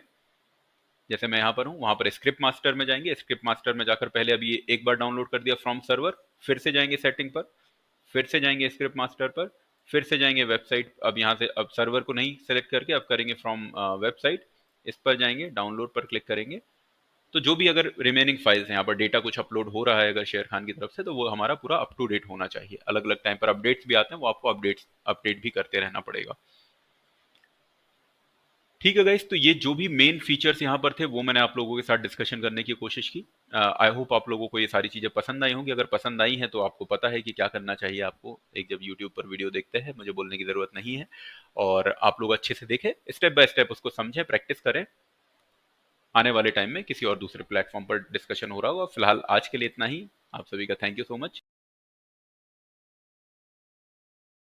जैसे मैं यहाँ पर हूँ, वहां पर स्क्रिप्ट मास्टर में जाएंगे, स्क्रिप्ट मास्टर में जाकर पहले अभी ये एक बार डाउनलोड कर दिया फ्रॉम सर्वर, फिर से जाएंगे सेटिंग पर, फिर से जाएंगे स्क्रिप्ट मास्टर पर, फिर से जाएंगे वेबसाइट, अब यहाँ से अब सर्वर को नहीं सेलेक्ट करके अब करेंगे फ्रॉम वेबसाइट, इस पर जाएंगे डाउनलोड पर क्लिक करेंगे, तो जो भी अगर रिमेनिंग फाइल्स हैं यहाँ पर डेटा कुछ अपलोड हो रहा है अगर शेयर खान की तरफ से, तो वो हमारा पूरा अप टू डेट होना चाहिए। अलग अलग टाइम पर अपडेट्स भी आते हैं, वो आपको अपडेट भी करते रहना पड़ेगा। ठीक है गाइस, तो ये जो भी मेन फीचर्स यहाँ पर थे वो मैंने आप लोगों के साथ डिस्कशन करने की कोशिश की। आई होप आप लोगों को ये सारी चीज़ें पसंद आई होंगी। अगर पसंद आई हैं तो आपको पता है कि क्या करना चाहिए आपको, एक जब यूट्यूब पर वीडियो देखते हैं मुझे बोलने की ज़रूरत नहीं है, और आप लोग अच्छे से देखें, स्टेप बाय स्टेप उसको समझें, प्रैक्टिस करें। आने वाले टाइम में किसी और दूसरे प्लेटफॉर्म पर डिस्कशन हो रहा होगा। फिलहाल आज के लिए इतना ही। आप सभी का थैंक यू सो मच।